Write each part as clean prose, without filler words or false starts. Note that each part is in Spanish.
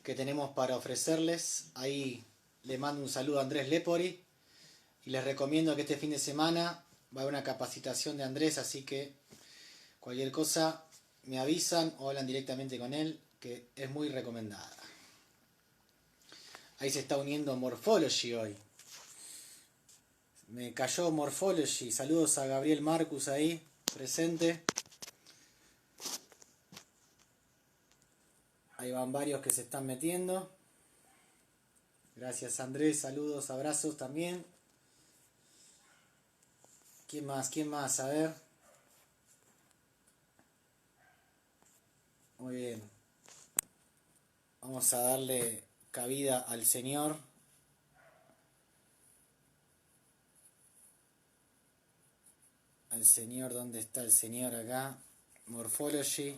que tenemos para ofrecerles. Ahí le mando un saludo a Andrés Lepori y les recomiendo que este fin de semana va a haber una capacitación de Andrés, así que cualquier cosa me avisan o hablan directamente con él, que es muy recomendada. Ahí se está uniendo Morphology hoy. Me cayó Morphology. Saludos a Gabriel Marcus ahí, presente. Ahí van varios que se están metiendo. Gracias Andrés, saludos, abrazos también. ¿Quién más? ¿Quién más? A ver. Muy bien. Vamos a darle cabida al señor. Al señor, ¿dónde está el señor acá? Morphology.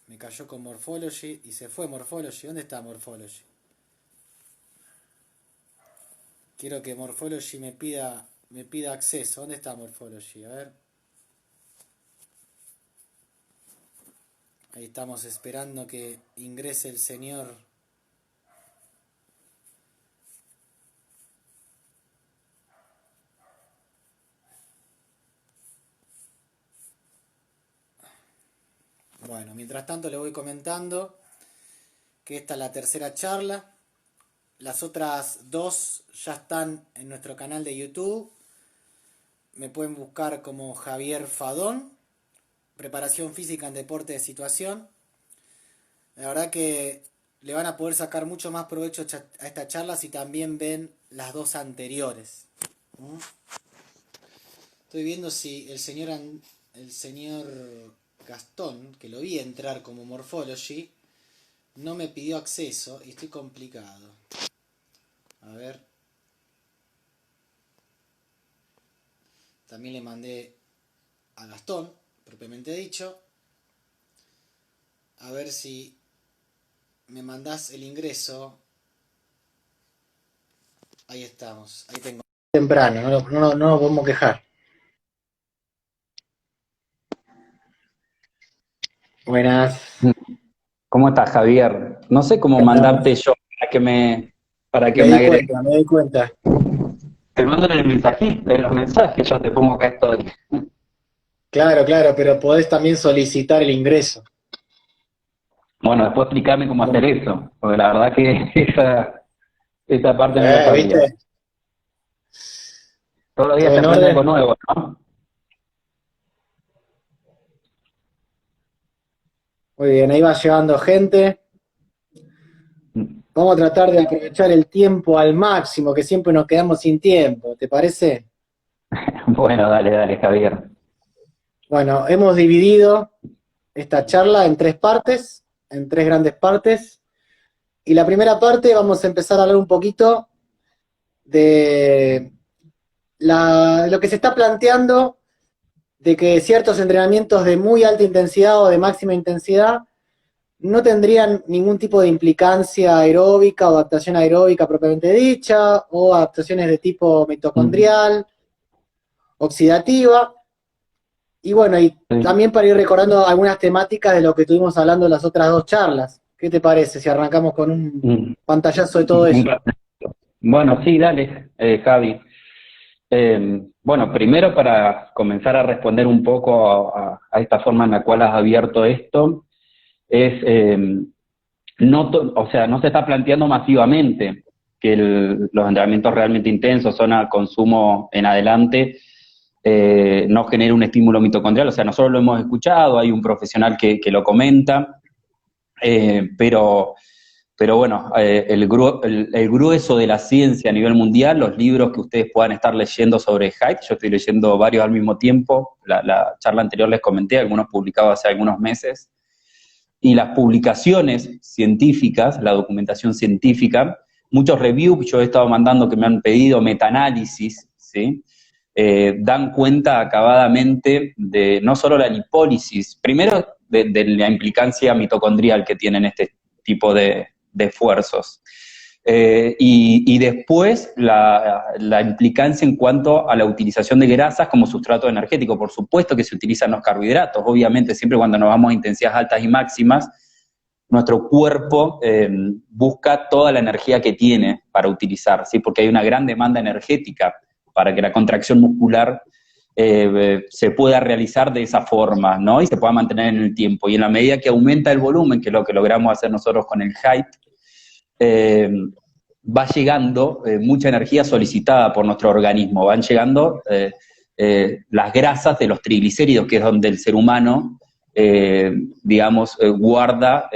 Me cayó con Morphology y se fue Morphology. ¿Dónde está Morphology? Quiero que Morphology me pida acceso. ¿Dónde está Morphology? A ver. Ahí estamos esperando que ingrese el señor. Bueno, mientras tanto le voy comentando que esta es la tercera charla. Las otras dos ya están en nuestro canal de YouTube. Me pueden buscar como Javier Fadón, preparación física en deporte de situación. La verdad que le van a poder sacar mucho más provecho a esta charla si también ven las dos anteriores. Estoy viendo si el señor Gastón, que lo vi entrar como Morphology, no me pidió acceso y estoy complicado. A ver. También le mandé a Gastón, propiamente dicho. A ver si me mandás el ingreso. Ahí estamos, ahí tengo. Temprano, no nos podemos quejar. Buenas. ¿Cómo estás, Javier? No sé cómo mandarte yo para que Me me di agregues. cuenta, me di cuenta. Te mando en el mensajito, en los mensajes, yo te pongo que estoy. Claro, claro, pero podés también solicitar el ingreso. Bueno, después explícame cómo hacer eso, porque la verdad que esa parte no la sabía. ¿Viste? Todos los días ¿Todo se en aprende algo orden? nuevo, ¿no? Muy bien, ahí va llegando gente. Vamos a tratar de aprovechar el tiempo al máximo, que siempre nos quedamos sin tiempo. ¿Te parece? Bueno, dale, dale, Javier. Bueno, hemos dividido esta charla en tres partes, en tres grandes partes. Y la primera parte vamos a empezar a hablar un poquito de lo que se está planteando de que ciertos entrenamientos de muy alta intensidad o de máxima intensidad no tendrían ningún tipo de implicancia aeróbica o adaptación aeróbica propiamente dicha, o adaptaciones de tipo mitocondrial, oxidativa, y bueno, y Sí. también para ir recordando algunas temáticas de lo que estuvimos hablando en las otras dos charlas. ¿Qué te parece si arrancamos con un Mm, pantallazo de todo un eso? rato. Bueno, sí, dale, Javi. Bueno, primero para comenzar a responder un poco a esta forma en la cual has abierto esto, es, o sea, no se está planteando masivamente que los entrenamientos realmente intensos son a consumo en adelante, no genere un estímulo mitocondrial, o sea, nosotros lo hemos escuchado, hay un profesional que lo comenta, pero bueno, el grueso de la ciencia a nivel mundial, los libros que ustedes puedan estar leyendo sobre height, yo estoy leyendo varios al mismo tiempo, la charla anterior les comenté, algunos publicados hace algunos meses, y las publicaciones científicas, la documentación científica, muchos reviews yo he estado mandando que me han pedido, metaanálisis, ¿sí? Dan cuenta acabadamente de no solo la lipólisis, primero de la implicancia mitocondrial que tienen este tipo de esfuerzos. Y después la implicancia en cuanto a la utilización de grasas como sustrato energético. Por supuesto que se utilizan los carbohidratos, obviamente siempre cuando nos vamos a intensidades altas y máximas, nuestro cuerpo busca toda la energía que tiene para utilizar, ¿sí? Porque hay una gran demanda energética para que la contracción muscular se pueda realizar de esa forma, ¿no? Y se pueda mantener en el tiempo. Y en la medida que aumenta el volumen, que es lo que logramos hacer nosotros con el height, va llegando mucha energía solicitada por nuestro organismo, van llegando las grasas de los triglicéridos, que es donde el ser humano, digamos, guarda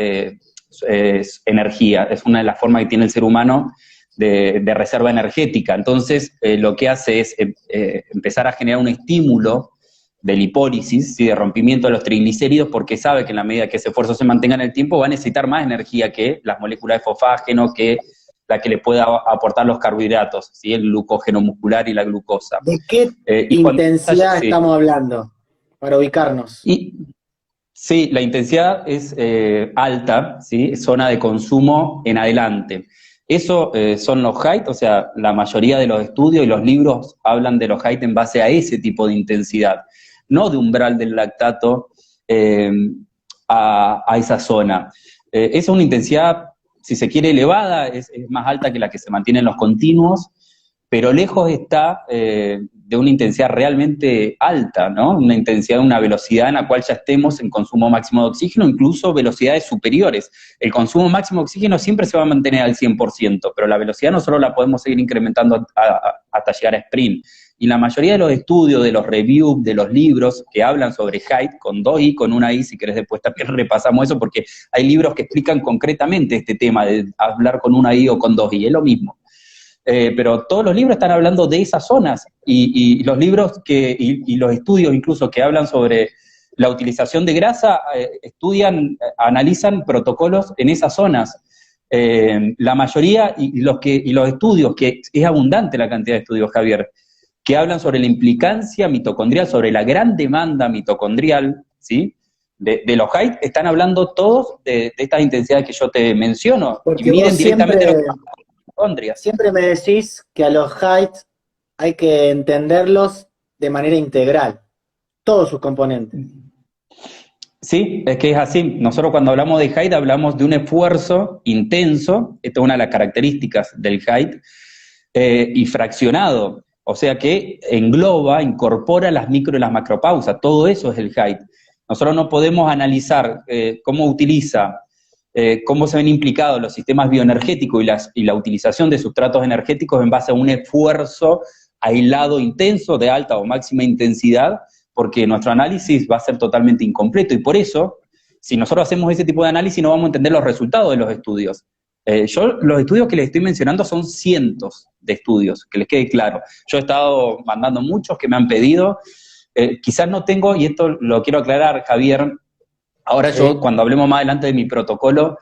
energía, es una de las formas que tiene el ser humano de reserva energética. Entonces, lo que hace es empezar a generar un estímulo de lipólisis, ¿sí? De rompimiento de los triglicéridos, porque sabe que en la medida que ese esfuerzo se mantenga en el tiempo, va a necesitar más energía que las moléculas de fosfágeno, que la que le pueda aportar los carbohidratos, ¿sí? El glucógeno muscular y la glucosa. ¿De qué intensidad estamos hablando? Para ubicarnos. Sí, la intensidad es alta, ¿sí? Zona de consumo en adelante. Eso son los height, o sea, la mayoría de los estudios y los libros hablan de los height en base a ese tipo de intensidad, no de umbral del lactato a esa zona. Es una intensidad, si se quiere, elevada, es más alta que la que se mantiene en los continuos, pero lejos está de una intensidad realmente alta, ¿no? Una intensidad, una velocidad en la cual ya estemos en consumo máximo de oxígeno, incluso velocidades superiores. El consumo máximo de oxígeno siempre se va a mantener al 100%, pero la velocidad nosotros la podemos seguir incrementando hasta llegar a sprint. Y la mayoría de los estudios, de los reviews, de los libros que hablan sobre height, con 2 I, con una I, si querés después también repasamos eso, porque hay libros que explican concretamente este tema de hablar con una I o con 2 I, es lo mismo. Pero todos los libros están hablando de esas zonas, y los libros y los estudios incluso que hablan sobre la utilización de grasa, analizan protocolos en esas zonas. La mayoría, y los estudios, que es abundante la cantidad de estudios, Javier, que hablan sobre la implicancia mitocondrial, sobre la gran demanda mitocondrial, ¿sí? De los height, están hablando todos de estas intensidades que yo te menciono, porque y miden directamente los mitocondrias. Siempre me decís que a los height hay que entenderlos de manera integral, todos sus componentes. Sí, es que es así. Nosotros cuando hablamos de height hablamos de un esfuerzo intenso, esta es una de las características del height, y fraccionado, o sea que engloba, incorpora las micro y las macropausas, todo eso es el height. Nosotros no podemos analizar cómo utiliza, cómo se ven implicados los sistemas bioenergéticos y la utilización de sustratos energéticos en base a un esfuerzo aislado intenso de alta o máxima intensidad, porque nuestro análisis va a ser totalmente incompleto, y por eso, si nosotros hacemos ese tipo de análisis, no vamos a entender los resultados de los estudios. Los estudios que les estoy mencionando son cientos de estudios, que les quede claro. Yo he estado mandando muchos que me han pedido, quizás no tengo, y esto lo quiero aclarar, Javier, ahora sí. Yo, cuando hablemos más adelante de mi protocolo,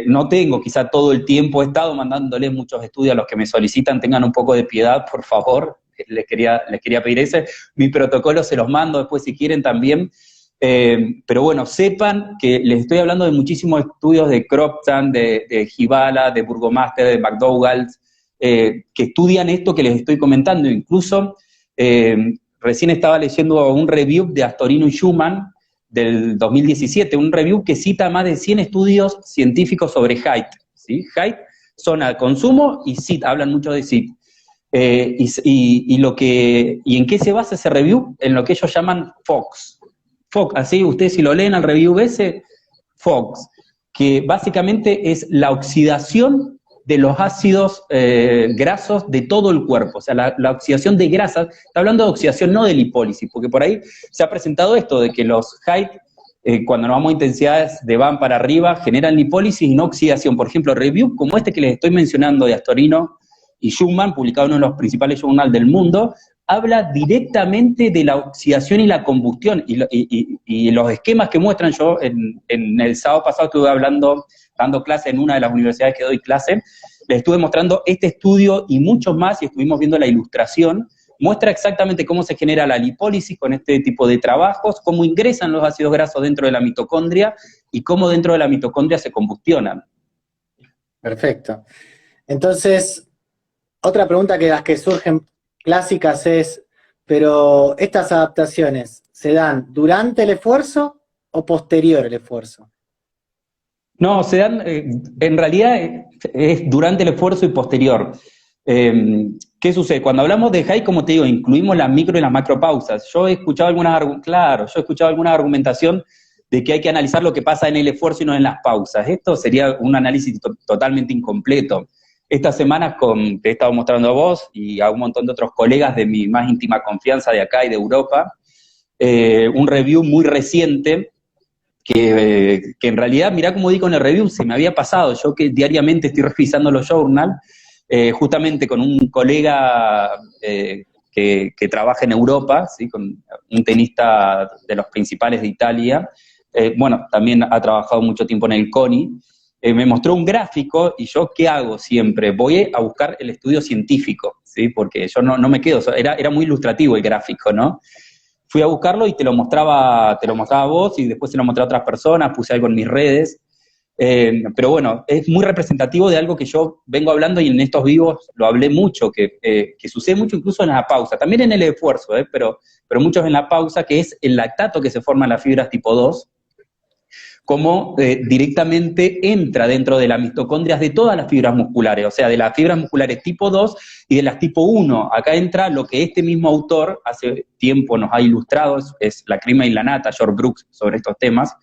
no tengo quizá todo el tiempo, he estado mandándoles muchos estudios a los que me solicitan, tengan un poco de piedad, por favor, les quería pedir ese. Mi protocolo se los mando después si quieren también, pero bueno, sepan que les estoy hablando de muchísimos estudios de Cropton, de Gibala, de Burgomaster, de McDougall, que estudian esto que les estoy comentando. Incluso recién estaba leyendo un review de Astorino y Schumann del 2017, un review que cita más de 100 estudios científicos sobre height, ¿sí? Height, zona de consumo, y SIT, hablan mucho de SIT. ¿Y en qué se basa ese review? En lo que ellos llaman FOX. FOX, así ustedes si lo leen al review ese, FOX, que básicamente es la oxidación de los ácidos grasos de todo el cuerpo, o sea, la oxidación de grasas, está hablando de oxidación, no de lipólisis, porque por ahí se ha presentado esto de que los height, cuando nos vamos a intensidades de van para arriba, generan lipólisis y no oxidación. Por ejemplo, review como este que les estoy mencionando de Astorino y Schumann, publicado en uno de los principales journals del mundo, habla directamente de la oxidación y la combustión, y los esquemas que muestran. Yo en el sábado pasado estuve dando clase en una de las universidades que doy clase, les estuve mostrando este estudio y muchos más, y estuvimos viendo la ilustración, muestra exactamente cómo se genera la lipólisis con este tipo de trabajos, cómo ingresan los ácidos grasos dentro de la mitocondria, y cómo dentro de la mitocondria se combustionan. Perfecto. Entonces, otra pregunta que las que surgen clásicas es, pero ¿estas adaptaciones se dan durante el esfuerzo o posterior al esfuerzo? No, se dan, en realidad es durante el esfuerzo y posterior. ¿Qué sucede? Cuando hablamos de high, como te digo, incluimos las micro y las macro pausas. Yo he escuchado alguna argumentación de que hay que analizar lo que pasa en el esfuerzo y no en las pausas. Esto sería un análisis totalmente incompleto. Estas semanas te he estado mostrando a vos y a un montón de otros colegas de mi más íntima confianza de acá y de Europa, un review muy reciente que en realidad, mirá como digo en el review, se me había pasado, yo que diariamente estoy revisando los journals, justamente con un colega que trabaja en Europa, ¿sí? Con un tenista de los principales de Italia, bueno, también ha trabajado mucho tiempo en el CONI, me mostró un gráfico y yo, ¿qué hago siempre? Voy a buscar el estudio científico, ¿sí? Porque yo no me quedo, era muy ilustrativo el gráfico, ¿no? Fui a buscarlo y te lo mostraba a vos y después se lo mostré a otras personas, puse algo en mis redes. Pero bueno, es muy representativo de algo que yo vengo hablando y en estos vivos lo hablé mucho, que sucede mucho incluso en la pausa, también en el esfuerzo, pero muchos en la pausa, que es el lactato que se forma en las fibras tipo 2, como directamente entra dentro de las mitocondrias de todas las fibras musculares, o sea, de las fibras musculares tipo 2 y de las tipo 1. Acá entra lo que este mismo autor hace tiempo nos ha ilustrado, es la crema y la nata, George Brooks, sobre estos temas,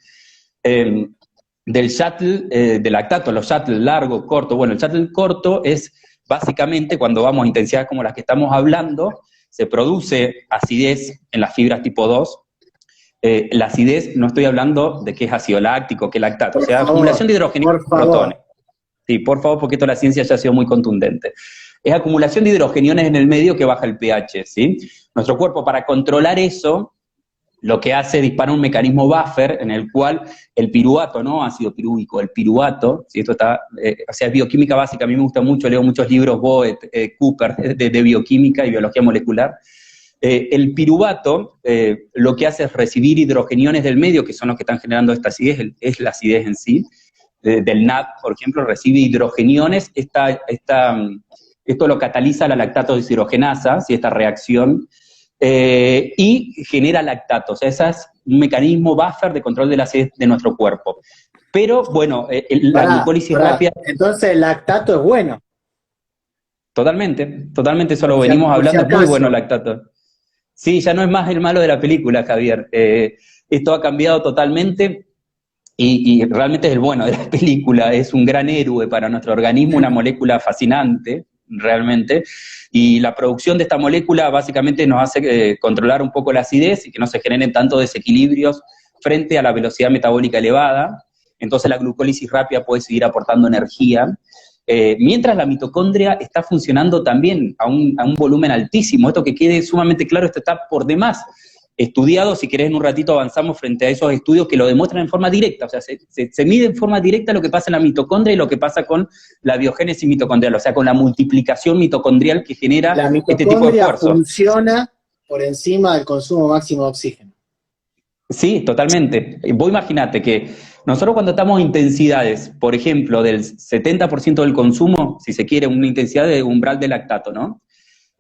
del shuttle, del lactato, los shuttle largo, corto. Bueno, el shuttle corto es básicamente cuando vamos a intensidades como las que estamos hablando, se produce acidez en las fibras tipo 2. La acidez, no estoy hablando de que es ácido láctico, que es lactato, o sea, acumulación de hidrógeno y protones. Sí, por favor, porque toda la ciencia ya ha sido muy contundente. Es acumulación de hidrogeniones en el medio que baja el pH, ¿sí? Nuestro cuerpo, para controlar eso, lo que hace es disparar un mecanismo buffer en el cual el piruvato, no ácido pirúvico, el piruvato, ¿sí? Esto está, o sea, es bioquímica básica, a mí me gusta mucho, leo muchos libros, Boet, Cooper, de bioquímica y biología molecular. El piruvato lo que hace es recibir hidrogeniones del medio, que son los que están generando esta acidez, es la acidez en sí, del NAD, por ejemplo, recibe hidrogeniones, esto lo cataliza la lactato deshidrogenasa, ¿sí? Esta reacción, y genera lactato, o sea, ese es un mecanismo buffer de control de la acidez de nuestro cuerpo. Pero, bueno, la glucólisis rápida... Entonces el lactato es bueno. Totalmente, eso lo venimos hablando, es muy bueno el lactato. Sí, ya no es más el malo de la película, Javier. Esto ha cambiado totalmente y realmente es el bueno de la película. Es un gran héroe para nuestro organismo, una molécula fascinante, realmente. Y la producción de esta molécula básicamente nos hace controlar un poco la acidez y que no se generen tantos desequilibrios frente a la velocidad metabólica elevada. Entonces la glucólisis rápida puede seguir aportando energía. Mientras la mitocondria está funcionando también a un volumen altísimo. Esto que quede sumamente claro, esto está por demás estudiado. Si querés en un ratito avanzamos frente a esos estudios que lo demuestran en forma directa, o sea, se mide en forma directa lo que pasa en la mitocondria y lo que pasa con la biogénesis mitocondrial, o sea, con la multiplicación mitocondrial que genera este tipo de esfuerzo. La mitocondria funciona por encima del consumo máximo de oxígeno. Sí, totalmente. Vos imaginate que nosotros cuando estamos en intensidades, por ejemplo, del 70% del consumo, si se quiere, una intensidad de umbral de lactato, ¿no?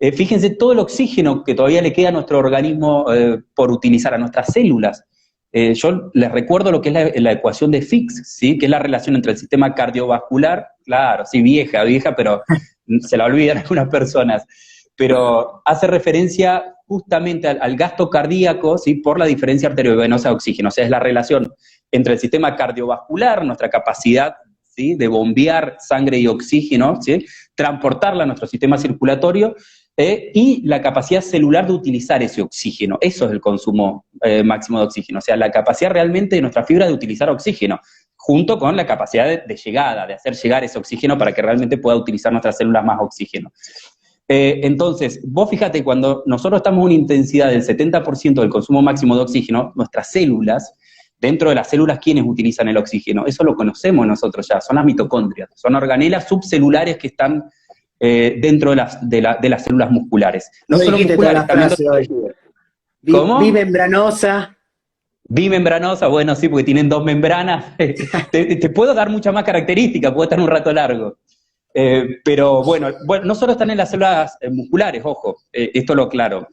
Fíjense todo el oxígeno que todavía le queda a nuestro organismo por utilizar, a nuestras células. Yo les recuerdo lo que es la ecuación de Fick, ¿sí? Que es la relación entre el sistema cardiovascular, claro, sí, vieja, pero se la olvidan algunas personas, pero hace referencia justamente al gasto cardíaco, ¿sí? Por la diferencia arteriovenosa de oxígeno, o sea, es la relación entre el sistema cardiovascular, nuestra capacidad, ¿sí? De bombear sangre y oxígeno, ¿sí? Transportarla a nuestro sistema circulatorio, y la capacidad celular de utilizar ese oxígeno. Eso es el consumo máximo de oxígeno, o sea, la capacidad realmente de nuestra fibra de utilizar oxígeno, junto con la capacidad de llegada, de hacer llegar ese oxígeno para que realmente pueda utilizar nuestras células más oxígeno. Entonces, vos fíjate, cuando nosotros estamos en una intensidad del 70% del consumo máximo de oxígeno, nuestras células, dentro de las células, ¿quiénes utilizan el oxígeno? Eso lo conocemos nosotros ya, son las mitocondrias, son organelas subcelulares que están dentro de las células musculares. No solo musculares, también... ¿Cómo? Bimembranosa. Bimembranosa, bueno, sí, porque tienen dos membranas. te puedo dar muchas más características, puedo estar un rato largo. Pero bueno, no solo están en las células musculares, ojo, esto lo aclaro.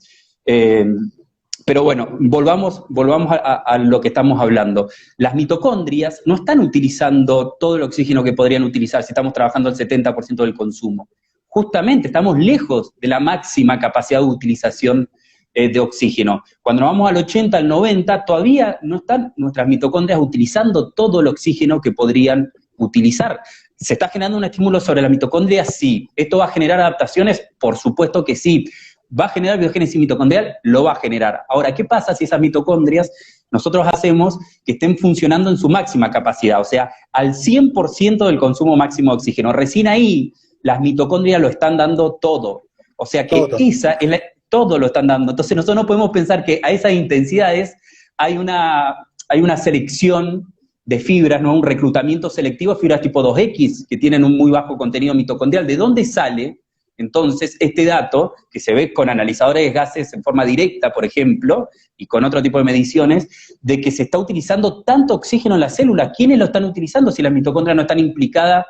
Pero bueno, volvamos a lo que estamos hablando. Las mitocondrias no están utilizando todo el oxígeno que podrían utilizar si estamos trabajando al 70% del consumo. Justamente estamos lejos de la máxima capacidad de utilización de oxígeno. Cuando nos vamos al 80, al 90, todavía no están nuestras mitocondrias utilizando todo el oxígeno que podrían utilizar. ¿Se está generando un estímulo sobre la mitocondria? Sí. ¿Esto va a generar adaptaciones? Por supuesto que sí. ¿Va a generar biogénesis mitocondrial? Lo va a generar. Ahora, ¿qué pasa si esas mitocondrias nosotros hacemos que estén funcionando en su máxima capacidad? O sea, al 100% del consumo máximo de oxígeno. Recién ahí las mitocondrias lo están dando todo. O sea que todo lo están dando. Entonces nosotros no podemos pensar que a esas intensidades hay una selección de fibras, ¿no? Un reclutamiento selectivo de fibras tipo 2X que tienen un muy bajo contenido mitocondrial. ¿De dónde sale entonces este dato que se ve con analizadores de gases en forma directa, por ejemplo, y con otro tipo de mediciones, de que se está utilizando tanto oxígeno en las células? ¿Quiénes lo están utilizando si las mitocondrias no están implicadas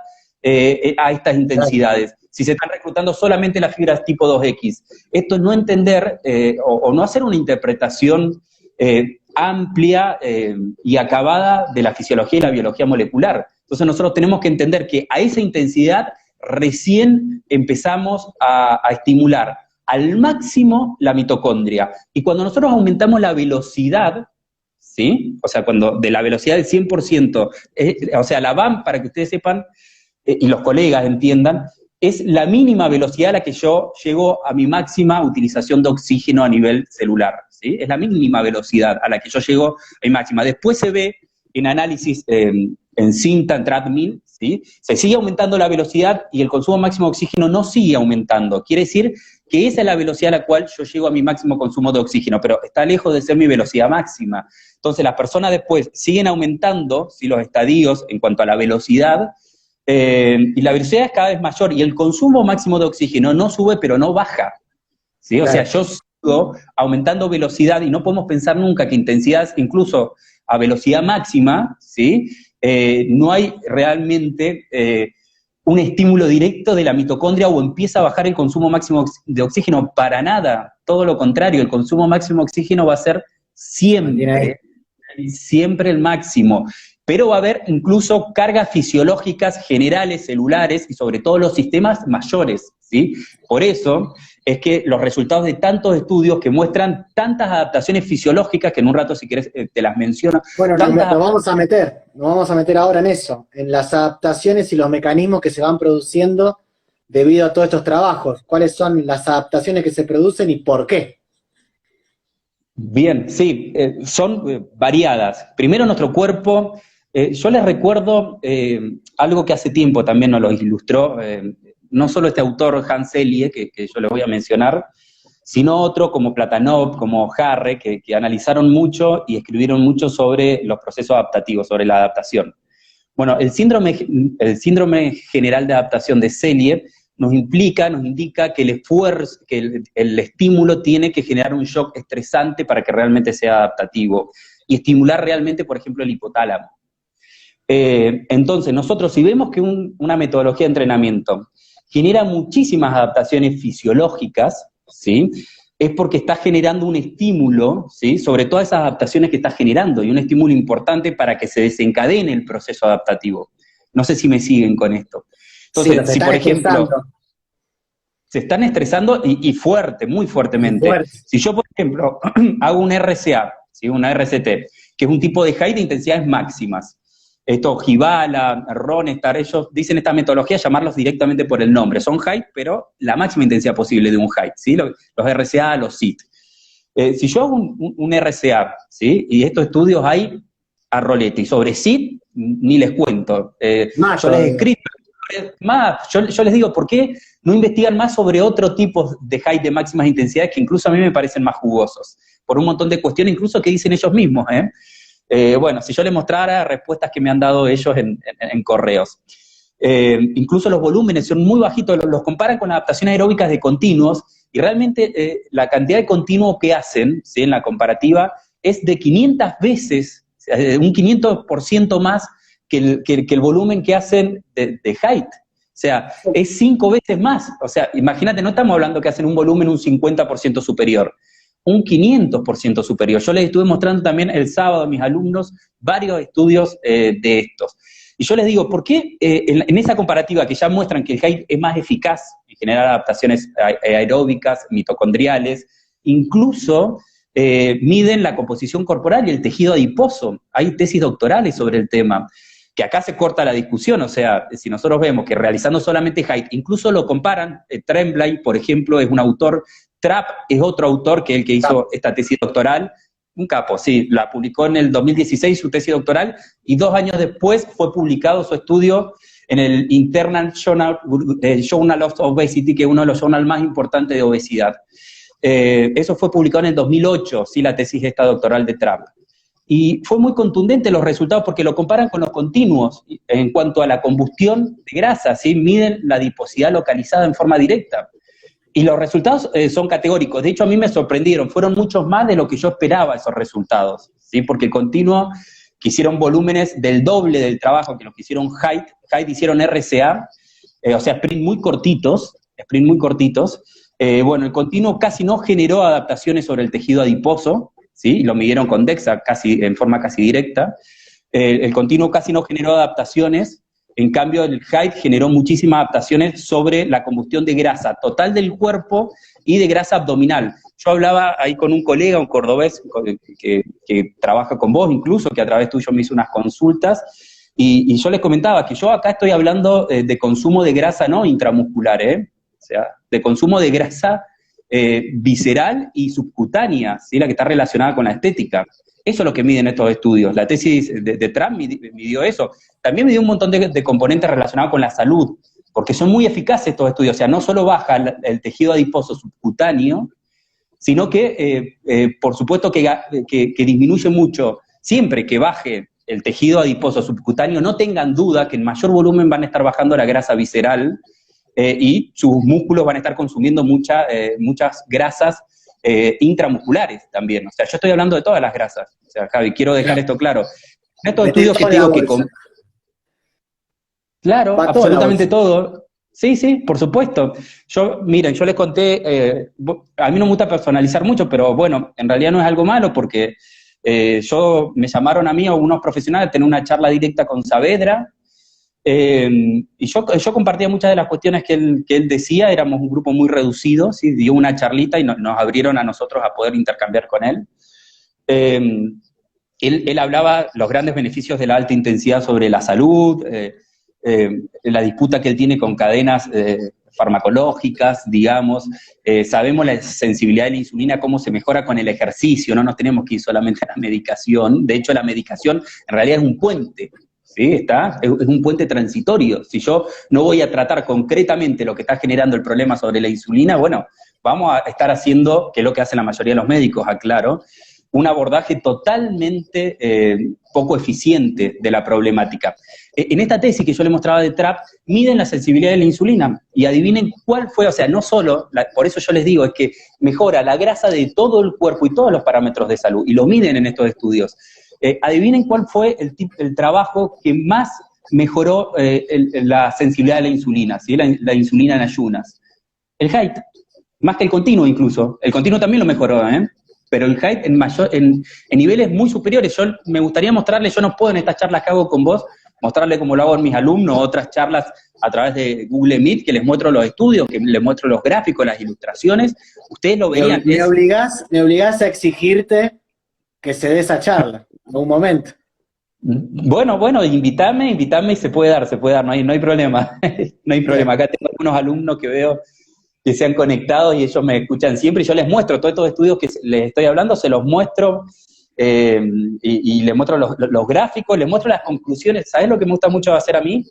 a estas intensidades? Si se están reclutando solamente las fibras tipo 2X. Esto es no entender o no hacer una interpretación amplia y acabada de la fisiología y la biología molecular. Entonces nosotros tenemos que entender que a esa intensidad recién empezamos a estimular al máximo la mitocondria. Y cuando nosotros aumentamos la velocidad, ¿sí? O sea, cuando de la velocidad del 100%, o sea, la VAM, para que ustedes sepan, y los colegas entiendan, es la mínima velocidad a la que yo llego a mi máxima utilización de oxígeno a nivel celular, ¿sí? Es la mínima velocidad a la que yo llego a mi máxima. Después se ve en análisis en cinta, en treadmill, ¿sí? Se sigue aumentando la velocidad y el consumo máximo de oxígeno no sigue aumentando. Quiere decir que esa es la velocidad a la cual yo llego a mi máximo consumo de oxígeno, pero está lejos de ser mi velocidad máxima. Entonces las personas después siguen aumentando, ¿sí? Los estadios en cuanto a la velocidad, y la velocidad es cada vez mayor, y el consumo máximo de oxígeno no sube, pero no baja, ¿sí? Claro. O sea, yo sigo aumentando velocidad, y no podemos pensar nunca que intensidades, incluso a velocidad máxima, ¿sí? No hay realmente un estímulo directo de la mitocondria o empieza a bajar el consumo máximo de oxígeno, para nada, todo lo contrario, el consumo máximo de oxígeno va a ser siempre el máximo. Pero va a haber incluso cargas fisiológicas generales, celulares, y sobre todo los sistemas mayores, ¿sí? Por eso es que los resultados de tantos estudios que muestran tantas adaptaciones fisiológicas, que en un rato, si querés, te las menciono. Bueno, nos vamos a meter ahora en eso, en las adaptaciones y los mecanismos que se van produciendo debido a todos estos trabajos. ¿Cuáles son las adaptaciones que se producen y por qué? Bien, sí, son variadas. Primero, nuestro cuerpo. Yo les recuerdo algo que hace tiempo también nos lo ilustró, no solo este autor Hans Selye, que yo les voy a mencionar, sino otro como Platonov, como Harre, que analizaron mucho y escribieron mucho sobre los procesos adaptativos, sobre la adaptación. Bueno, el síndrome general de adaptación de Selye nos indica que el esfuerzo, que el estímulo tiene que generar un shock estresante para que realmente sea adaptativo, y estimular realmente, por ejemplo, el hipotálamo. Entonces, nosotros si vemos que una metodología de entrenamiento genera muchísimas adaptaciones fisiológicas, ¿sí? Es porque está generando un estímulo, ¿sí? Sobre todas esas adaptaciones que está generando, y un estímulo importante para que se desencadene el proceso adaptativo. No sé si me siguen con esto. Entonces, si por ejemplo, se están estresando y fuerte, muy fuertemente. Si yo, por ejemplo, hago un RCA, ¿sí? Una RCT, que es un tipo de high de intensidades máximas. Esto, Gibala, Ronestar, ellos dicen esta metodología, llamarlos directamente por el nombre. Son high, pero la máxima intensidad posible de un high, ¿sí? Los RCA, los SIT. Si yo hago un RCA, ¿sí? Y estos estudios hay a rolete, y sobre SIT ni les cuento. Yo les he escrito más, yo les digo, ¿por qué no investigan más sobre otro tipo de high de máximas intensidades que incluso a mí me parecen más jugosos? Por un montón de cuestiones incluso que dicen ellos mismos, bueno, si yo les mostrara respuestas que me han dado ellos en correos. Incluso los volúmenes son muy bajitos, los comparan con adaptaciones aeróbicas de continuos, y realmente la cantidad de continuos que hacen, ¿sí? En la comparativa es de 500 veces, un 500% más que el volumen que hacen de height. O sea, es 5 veces más. O sea, imagínate, no estamos hablando que hacen un volumen un 50% superior. un 500% superior. Yo les estuve mostrando también el sábado a mis alumnos varios estudios de estos. Y yo les digo, ¿por qué en esa comparativa que ya muestran que el HIIT es más eficaz en generar adaptaciones aeróbicas, mitocondriales, incluso miden la composición corporal y el tejido adiposo? Hay tesis doctorales sobre el tema, que acá se corta la discusión. O sea, si nosotros vemos que realizando solamente HIIT, incluso lo comparan, Tremblay, por ejemplo, es un autor, Trapp es otro autor que el que hizo esta tesis doctoral, un capo, sí, la publicó en el 2016 su tesis doctoral, y 2 años después fue publicado su estudio en el Internal Journal of Obesity, que es uno de los journals más importantes de obesidad. Eso fue publicado en el 2008, sí, la tesis esta doctoral de Trapp. Y fue muy contundente los resultados porque lo comparan con los continuos en cuanto a la combustión de grasa, ¿sí? Miden la adiposidad localizada en forma directa. Y los resultados son categóricos. De hecho, a mí me sorprendieron. Fueron muchos más de lo que yo esperaba esos resultados, ¿sí? Porque el continuo, que hicieron volúmenes del doble del trabajo que los que hicieron HIIT. HIIT hicieron RCA, o sea, sprint muy cortitos. Bueno, el continuo casi no generó adaptaciones sobre el tejido adiposo, ¿sí? Lo midieron con DEXA en forma casi directa. El continuo casi no generó adaptaciones. En cambio, el HIIT generó muchísimas adaptaciones sobre la combustión de grasa total del cuerpo y de grasa abdominal. Yo hablaba ahí con un colega, un cordobés, que trabaja con vos incluso, que a través tuyo me hizo unas consultas, y yo les comentaba que yo acá estoy hablando de consumo de grasa no intramuscular, o sea, de consumo de grasa visceral y subcutánea, ¿sí? La que está relacionada con la estética. Eso es lo que miden estos estudios. La tesis de Trump midió eso. También midió un montón de componentes relacionados con la salud, porque son muy eficaces estos estudios. O sea, no solo baja el tejido adiposo subcutáneo, sino que, por supuesto, que disminuye mucho. Siempre que baje el tejido adiposo subcutáneo, no tengan duda que en mayor volumen van a estar bajando la grasa visceral, y sus músculos van a estar consumiendo muchas grasas intramusculares también. O sea, yo estoy hablando de todas las grasas. O sea, Javi, quiero dejar esto claro. En estos estudios que te digo que... Claro, absolutamente todo. Sí, por supuesto. Miren, yo les conté, a mí no me gusta personalizar mucho, pero bueno, en realidad no es algo malo porque me llamaron a mí o unos profesionales a tener una charla directa con Saavedra, y yo compartía muchas de las cuestiones que él decía. Éramos un grupo muy reducido, ¿sí? Dio una charlita y nos abrieron a nosotros a poder intercambiar con él. Él hablaba los grandes beneficios de la alta intensidad sobre la salud, la disputa que él tiene con cadenas farmacológicas, digamos. Sabemos la sensibilidad de la insulina, cómo se mejora con el ejercicio, no nos tenemos que ir solamente a la medicación. De hecho, la medicación en realidad es un puente. ¿Sí? Es un puente transitorio. Si yo no voy a tratar concretamente lo que está generando el problema sobre la insulina, bueno, vamos a estar haciendo, que es lo que hacen la mayoría de los médicos, aclaro, un abordaje totalmente poco eficiente de la problemática. En esta tesis que yo le mostraba de Trapp, miden la sensibilidad de la insulina, y adivinen cuál fue, o sea, no solo, por eso yo les digo, es que mejora la grasa de todo el cuerpo y todos los parámetros de salud, y lo miden en estos estudios. Adivinen cuál fue el trabajo que más mejoró la sensibilidad de la insulina, ¿sí? La insulina en ayunas. El HIIT, más que el continuo incluso. El continuo también lo mejoró, pero el HIIT en niveles muy superiores. Me gustaría mostrarles, yo no puedo en estas charlas que hago con vos, mostrarles como lo hago en mis alumnos, otras charlas a través de Google Meet, que les muestro los estudios, que les muestro los gráficos, las ilustraciones. Ustedes lo verían. Me obligás a exigirte que se dé esa charla. En un momento. Bueno, invítame y se puede dar, no hay problema. No hay problema. Acá tengo algunos alumnos que veo que se han conectado y ellos me escuchan siempre, y yo les muestro todos estos estudios que les estoy hablando, se los muestro, y les muestro los gráficos, les muestro las conclusiones. ¿Sabes lo que me gusta mucho hacer a mí?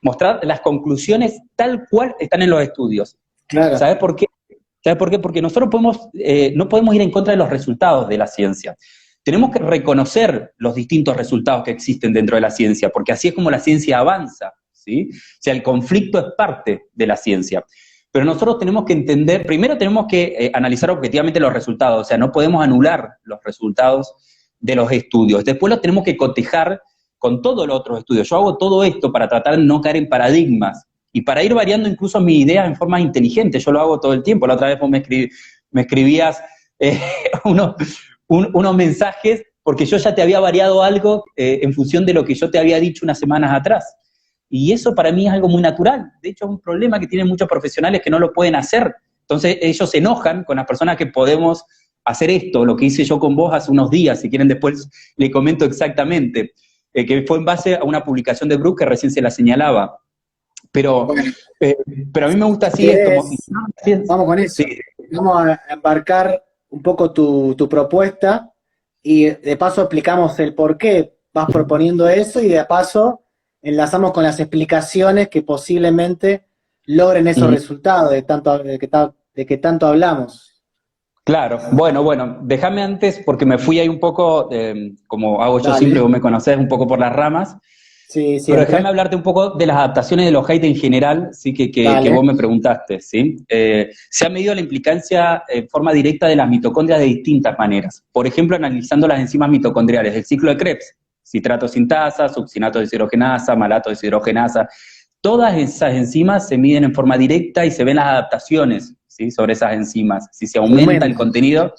Mostrar las conclusiones tal cual están en los estudios. Claro. ¿Sabes por qué? Porque nosotros no podemos ir en contra de los resultados de la ciencia. Tenemos que reconocer los distintos resultados que existen dentro de la ciencia, porque así es como la ciencia avanza, ¿sí? O sea, el conflicto es parte de la ciencia. Pero nosotros tenemos que entender, primero tenemos que analizar objetivamente los resultados, o sea, no podemos anular los resultados de los estudios. Después los tenemos que cotejar con todos los otros estudios. Yo hago todo esto para tratar de no caer en paradigmas y para ir variando incluso mis ideas en forma inteligente. Yo lo hago todo el tiempo. La otra vez vos me escribías unos, unos mensajes, porque yo ya te había variado algo en función de lo que yo te había dicho unas semanas atrás. Y eso para mí es algo muy natural. De hecho, es un problema que tienen muchos profesionales que no lo pueden hacer. Entonces, ellos se enojan con las personas que podemos hacer esto, lo que hice yo con vos hace unos días, si quieren después le comento exactamente, que fue en base a una publicación de Bruce que recién se la señalaba. Pero, Bueno, pero a mí me gusta así si esto. querés, vamos con eso. Sí, Vamos a embarcar un poco tu propuesta y de paso explicamos el por qué vas proponiendo eso y de paso enlazamos con las explicaciones que posiblemente logren esos resultados de que tanto hablamos. claro, bueno, déjame antes, porque me fui ahí un poco, como hago yo siempre, Dale. vos me conocés, un poco por las ramas, Sí, pero déjame siempre. hablarte un poco de las adaptaciones de los hate en general, sí, que vos Dale. me preguntaste, ¿sí? Se ha medido la implicancia en forma directa de las mitocondrias de distintas maneras. Por ejemplo, analizando las enzimas mitocondriales del ciclo de Krebs, citrato sintasa, succinato deshidrogenasa, malato deshidrogenasa. Todas esas enzimas se miden en forma directa y se ven las adaptaciones, ¿sí?, sobre esas enzimas. Si se aumenta el contenido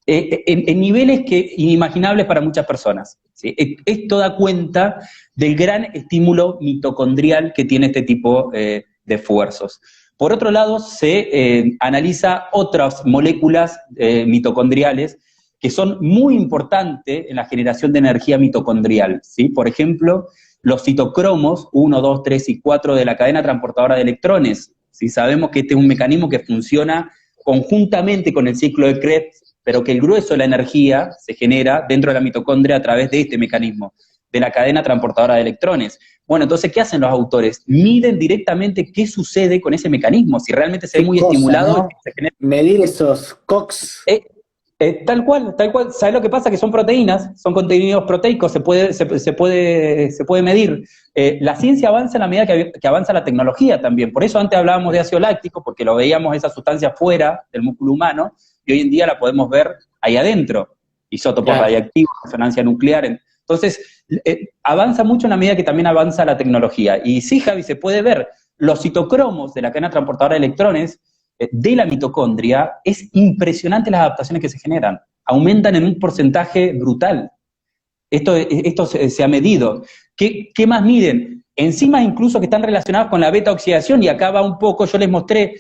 en niveles inimaginables para muchas personas, ¿sí? Esto da cuenta del gran estímulo mitocondrial que tiene este tipo de esfuerzos. Por otro lado, se analiza otras moléculas mitocondriales que son muy importantes en la generación de energía mitocondrial, ¿sí? Por ejemplo, los citocromos 1, 2, 3 y 4 de la cadena transportadora de electrones, ¿sí? Sabemos que este es un mecanismo que funciona conjuntamente con el ciclo de Krebs, pero que el grueso de la energía se genera dentro de la mitocondria a través de este mecanismo, de la cadena transportadora de electrones. Bueno, entonces, ¿qué hacen los autores? Miden directamente qué sucede con ese mecanismo, si realmente se ve muy estimulado, ¿No? y se genera. Medir esos COX. Tal cual, tal cual. ¿Sabes lo que pasa? Que son proteínas, son contenidos proteicos, se puede medir. La ciencia avanza en la medida que avanza la tecnología también. Por eso antes hablábamos de ácido láctico, porque lo veíamos esa sustancia fuera del músculo humano, y hoy en día la podemos ver ahí adentro. Isótopos radiactivos, resonancia nuclear. Entonces, avanza mucho en la medida que también avanza la tecnología. Y sí, Javi, se puede ver. Los citocromos de la cadena transportadora de electrones de la mitocondria, es impresionante las adaptaciones que se generan. Aumentan en un porcentaje brutal. Esto se ha medido. ¿Qué más miden? Enzimas incluso que están relacionadas con la beta-oxidación, y acá va un poco, yo les mostré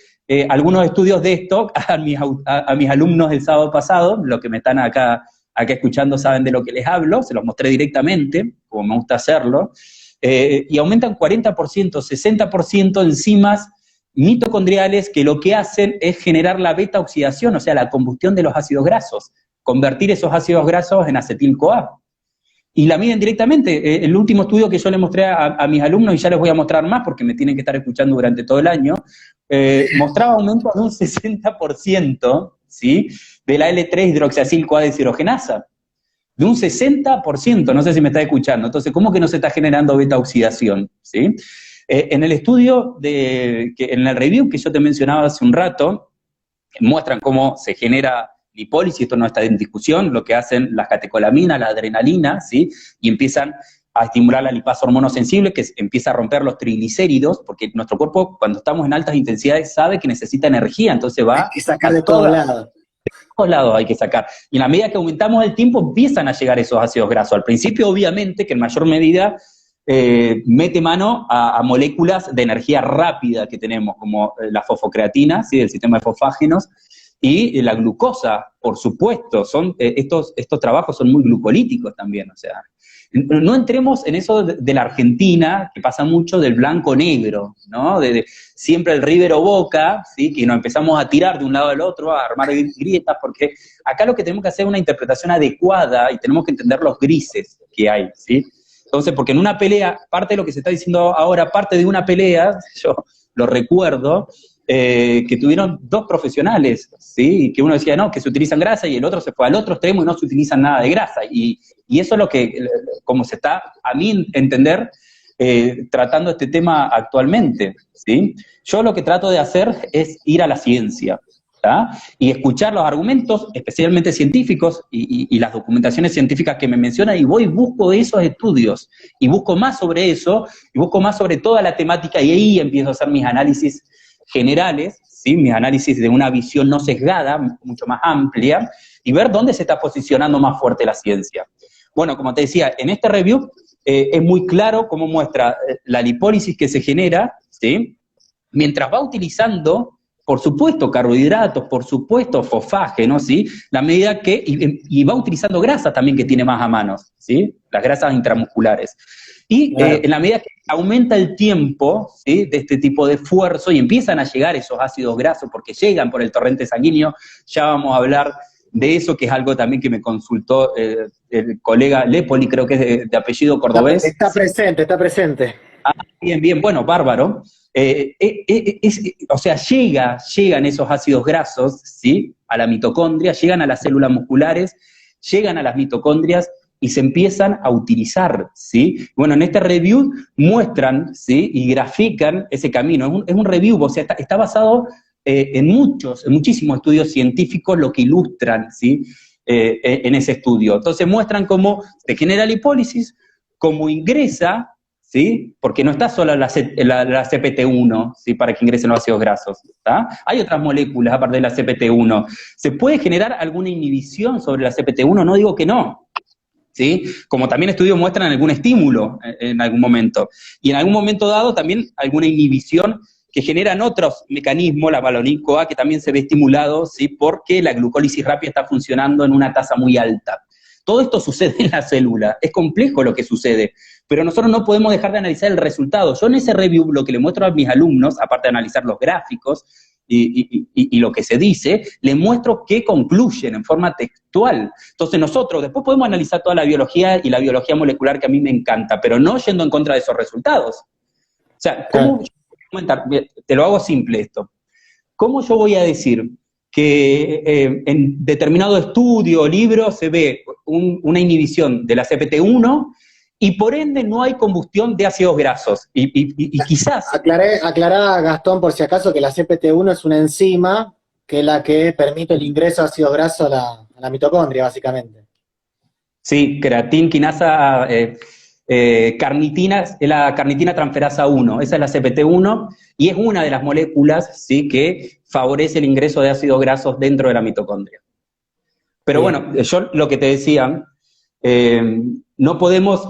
algunos estudios de esto a mis alumnos el sábado pasado, los que me están acá escuchando saben de lo que les hablo, se los mostré directamente, como me gusta hacerlo, y aumentan 40%, 60% enzimas mitocondriales que lo que hacen es generar la beta-oxidación, o sea, la combustión de los ácidos grasos, convertir esos ácidos grasos en acetil-CoA. Y la miden directamente. El último estudio que yo le mostré a mis alumnos, y ya les voy a mostrar más porque me tienen que estar escuchando durante todo el año, mostraba aumentos de un 60%, ¿sí?, de la L3-hidroxiacil-CoA deshidrogenasa. De un 60%, no sé si me está escuchando. Entonces, ¿cómo que no se está generando beta-oxidación? ¿Sí? En el estudio, en el review que yo te mencionaba hace un rato, muestran cómo se genera lipólisis, esto no está en discusión, lo que hacen las catecolaminas, la adrenalina, ¿sí?, y empiezan a estimular la lipasa hormonosensible, que empieza a romper los triglicéridos, porque nuestro cuerpo, cuando estamos en altas intensidades, sabe que necesita energía, entonces va Hay que sacar de todos lados. De todos lados hay que sacar. Y en la medida que aumentamos el tiempo, empiezan a llegar esos ácidos grasos. Al principio, obviamente, que en mayor medida mete mano a moléculas de energía rápida que tenemos, como la fosfocreatina, ¿sí?, del sistema de fosfágenos, y la glucosa, por supuesto. Estos trabajos son muy glucolíticos también, o sea. No entremos en eso de la Argentina, que pasa mucho del blanco-negro, ¿no? De siempre el River o Boca, ¿sí?, que nos empezamos a tirar de un lado al otro, a armar grietas, porque acá lo que tenemos que hacer es una interpretación adecuada y tenemos que entender los grises que hay, ¿sí? Entonces, porque en una pelea, parte de lo que se está diciendo ahora, parte de una pelea, yo lo recuerdo, que tuvieron dos profesionales, ¿sí?, y que uno decía, no, que se utilizan grasa, y el otro se fue al otro extremo y no se utilizan nada de grasa, y eso es lo que, como se está, a mí entender, tratando este tema actualmente, ¿sí? Yo lo que trato de hacer es ir a la ciencia, ¿tá?, y escuchar los argumentos, especialmente científicos, y las documentaciones científicas que me mencionan, y voy y busco esos estudios, y busco más sobre eso, y busco más sobre toda la temática, y ahí empiezo a hacer mis análisis generales, ¿sí? Mis análisis de una visión no sesgada, mucho más amplia, y ver dónde se está posicionando más fuerte la ciencia. Bueno, como te decía, en este review es muy claro cómo muestra la lipólisis que se genera, ¿sí? Mientras va utilizando, por supuesto, carbohidratos, por supuesto, fosfágeno, ¿sí? La medida que, y va utilizando grasas también que tiene más a mano, ¿sí? Las grasas intramusculares. Y Claro. en la medida que aumenta el tiempo, ¿sí? De este tipo de esfuerzo y empiezan a llegar esos ácidos grasos, porque llegan por el torrente sanguíneo, ya vamos a hablar de eso, que es algo también que me consultó el colega Lepoli, creo que es de apellido cordobés. Está presente, está presente. Bien, bien, bueno, bárbaro. O sea, llegan esos ácidos grasos, ¿sí? A la mitocondria, llegan a las células musculares, llegan a las mitocondrias y se empiezan a utilizar, ¿sí? Bueno, en este review muestran, ¿sí? Y grafican ese camino. Es un review, o sea, está basado en muchísimos estudios científicos lo que ilustran, ¿sí? En ese estudio. Entonces muestran cómo se genera lipólisis, cómo ingresa, ¿sí? Porque no está solo la CPT1, ¿sí? Para que ingresen los ácidos grasos, ¿tá? Hay otras moléculas aparte de la CPT1. ¿Se puede generar alguna inhibición sobre la CPT1? No digo que no, ¿sí? Como también estudios muestran algún estímulo en algún momento. Y en algún momento dado también alguna inhibición que generan otros mecanismos, la valonico-A, que también se ve estimulado, ¿sí? Porque la glucólisis rápida está funcionando en una tasa muy alta. Todo esto sucede en la célula, es complejo lo que sucede, pero nosotros no podemos dejar de analizar el resultado. Yo en ese review lo que le muestro a mis alumnos, aparte de analizar los gráficos y lo que se dice, les muestro qué concluyen en forma textual. Entonces nosotros después podemos analizar toda la biología y la biología molecular que a mí me encanta, pero no yendo en contra de esos resultados. O sea, ¿cómo? Te lo hago simple esto. ¿Cómo yo voy a decir que en determinado estudio o libro se ve una inhibición de la CPT1 y por ende no hay combustión de ácidos grasos? Y quizás... Aclará, Gastón, por si acaso, que la CPT1 es una enzima que es la que permite el ingreso de ácidos grasos a la mitocondria, básicamente. Sí, creatinquinasa... carnitina, es la carnitina transferasa 1, esa es la CPT1, y es una de las moléculas, ¿sí? Que favorece el ingreso de ácidos grasos dentro de la mitocondria. Pero Bien. bueno, yo lo que te decía, no podemos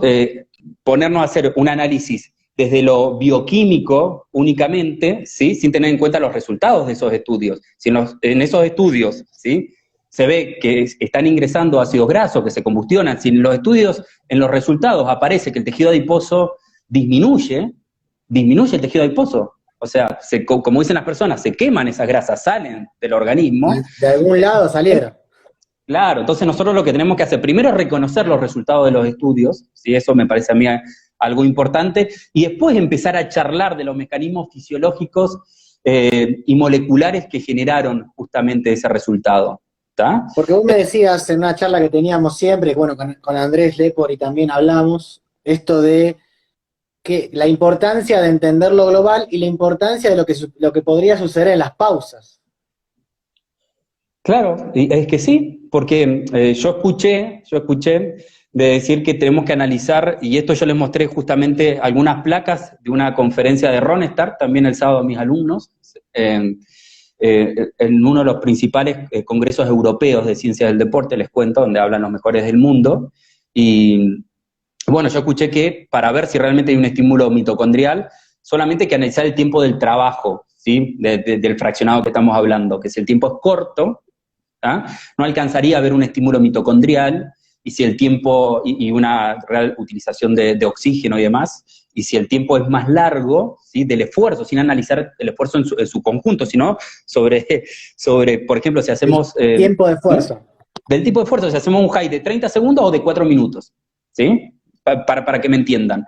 ponernos a hacer un análisis desde lo bioquímico únicamente, ¿sí? Sin tener en cuenta los resultados de esos estudios. Si en esos estudios, ¿sí? Se ve que están ingresando ácidos grasos, que se combustionan, si en los estudios, en los resultados aparece que el tejido adiposo disminuye el tejido adiposo. O sea, como dicen las personas, se queman esas grasas, salen del organismo. De algún lado salieron. Claro, entonces nosotros lo que tenemos que hacer primero es reconocer los resultados de los estudios, ¿sí? Eso me parece a mí algo importante, y después empezar a charlar de los mecanismos fisiológicos y moleculares que generaron justamente ese resultado. ¿Tá? Porque vos me decías en una charla que teníamos siempre, bueno, con Andrés Lepori también hablamos, esto de que la importancia de entender lo global y la importancia de lo que podría suceder en las pausas. Claro, y es que sí, porque yo escuché de decir que tenemos que analizar, y esto yo les mostré justamente algunas placas de una conferencia de Ronestad, también el sábado a mis alumnos, en uno de los principales congresos europeos de ciencia del deporte, les cuento, donde hablan los mejores del mundo, y bueno, yo escuché que para ver si realmente hay un estímulo mitocondrial, solamente hay que analizar el tiempo del trabajo, ¿sí? Del fraccionado que estamos hablando, que si el tiempo es corto, ¿tá? No alcanzaría a ver un estímulo mitocondrial, y si el tiempo, y una real utilización de oxígeno y demás, y si el tiempo es más largo, ¿sí? Del esfuerzo, sin analizar el esfuerzo en su conjunto, sino sobre, por ejemplo, si hacemos... tiempo de esfuerzo. ¿no? Del tipo de esfuerzo, si hacemos un high de 30 segundos o de 4 minutos, ¿sí? Para que me entiendan.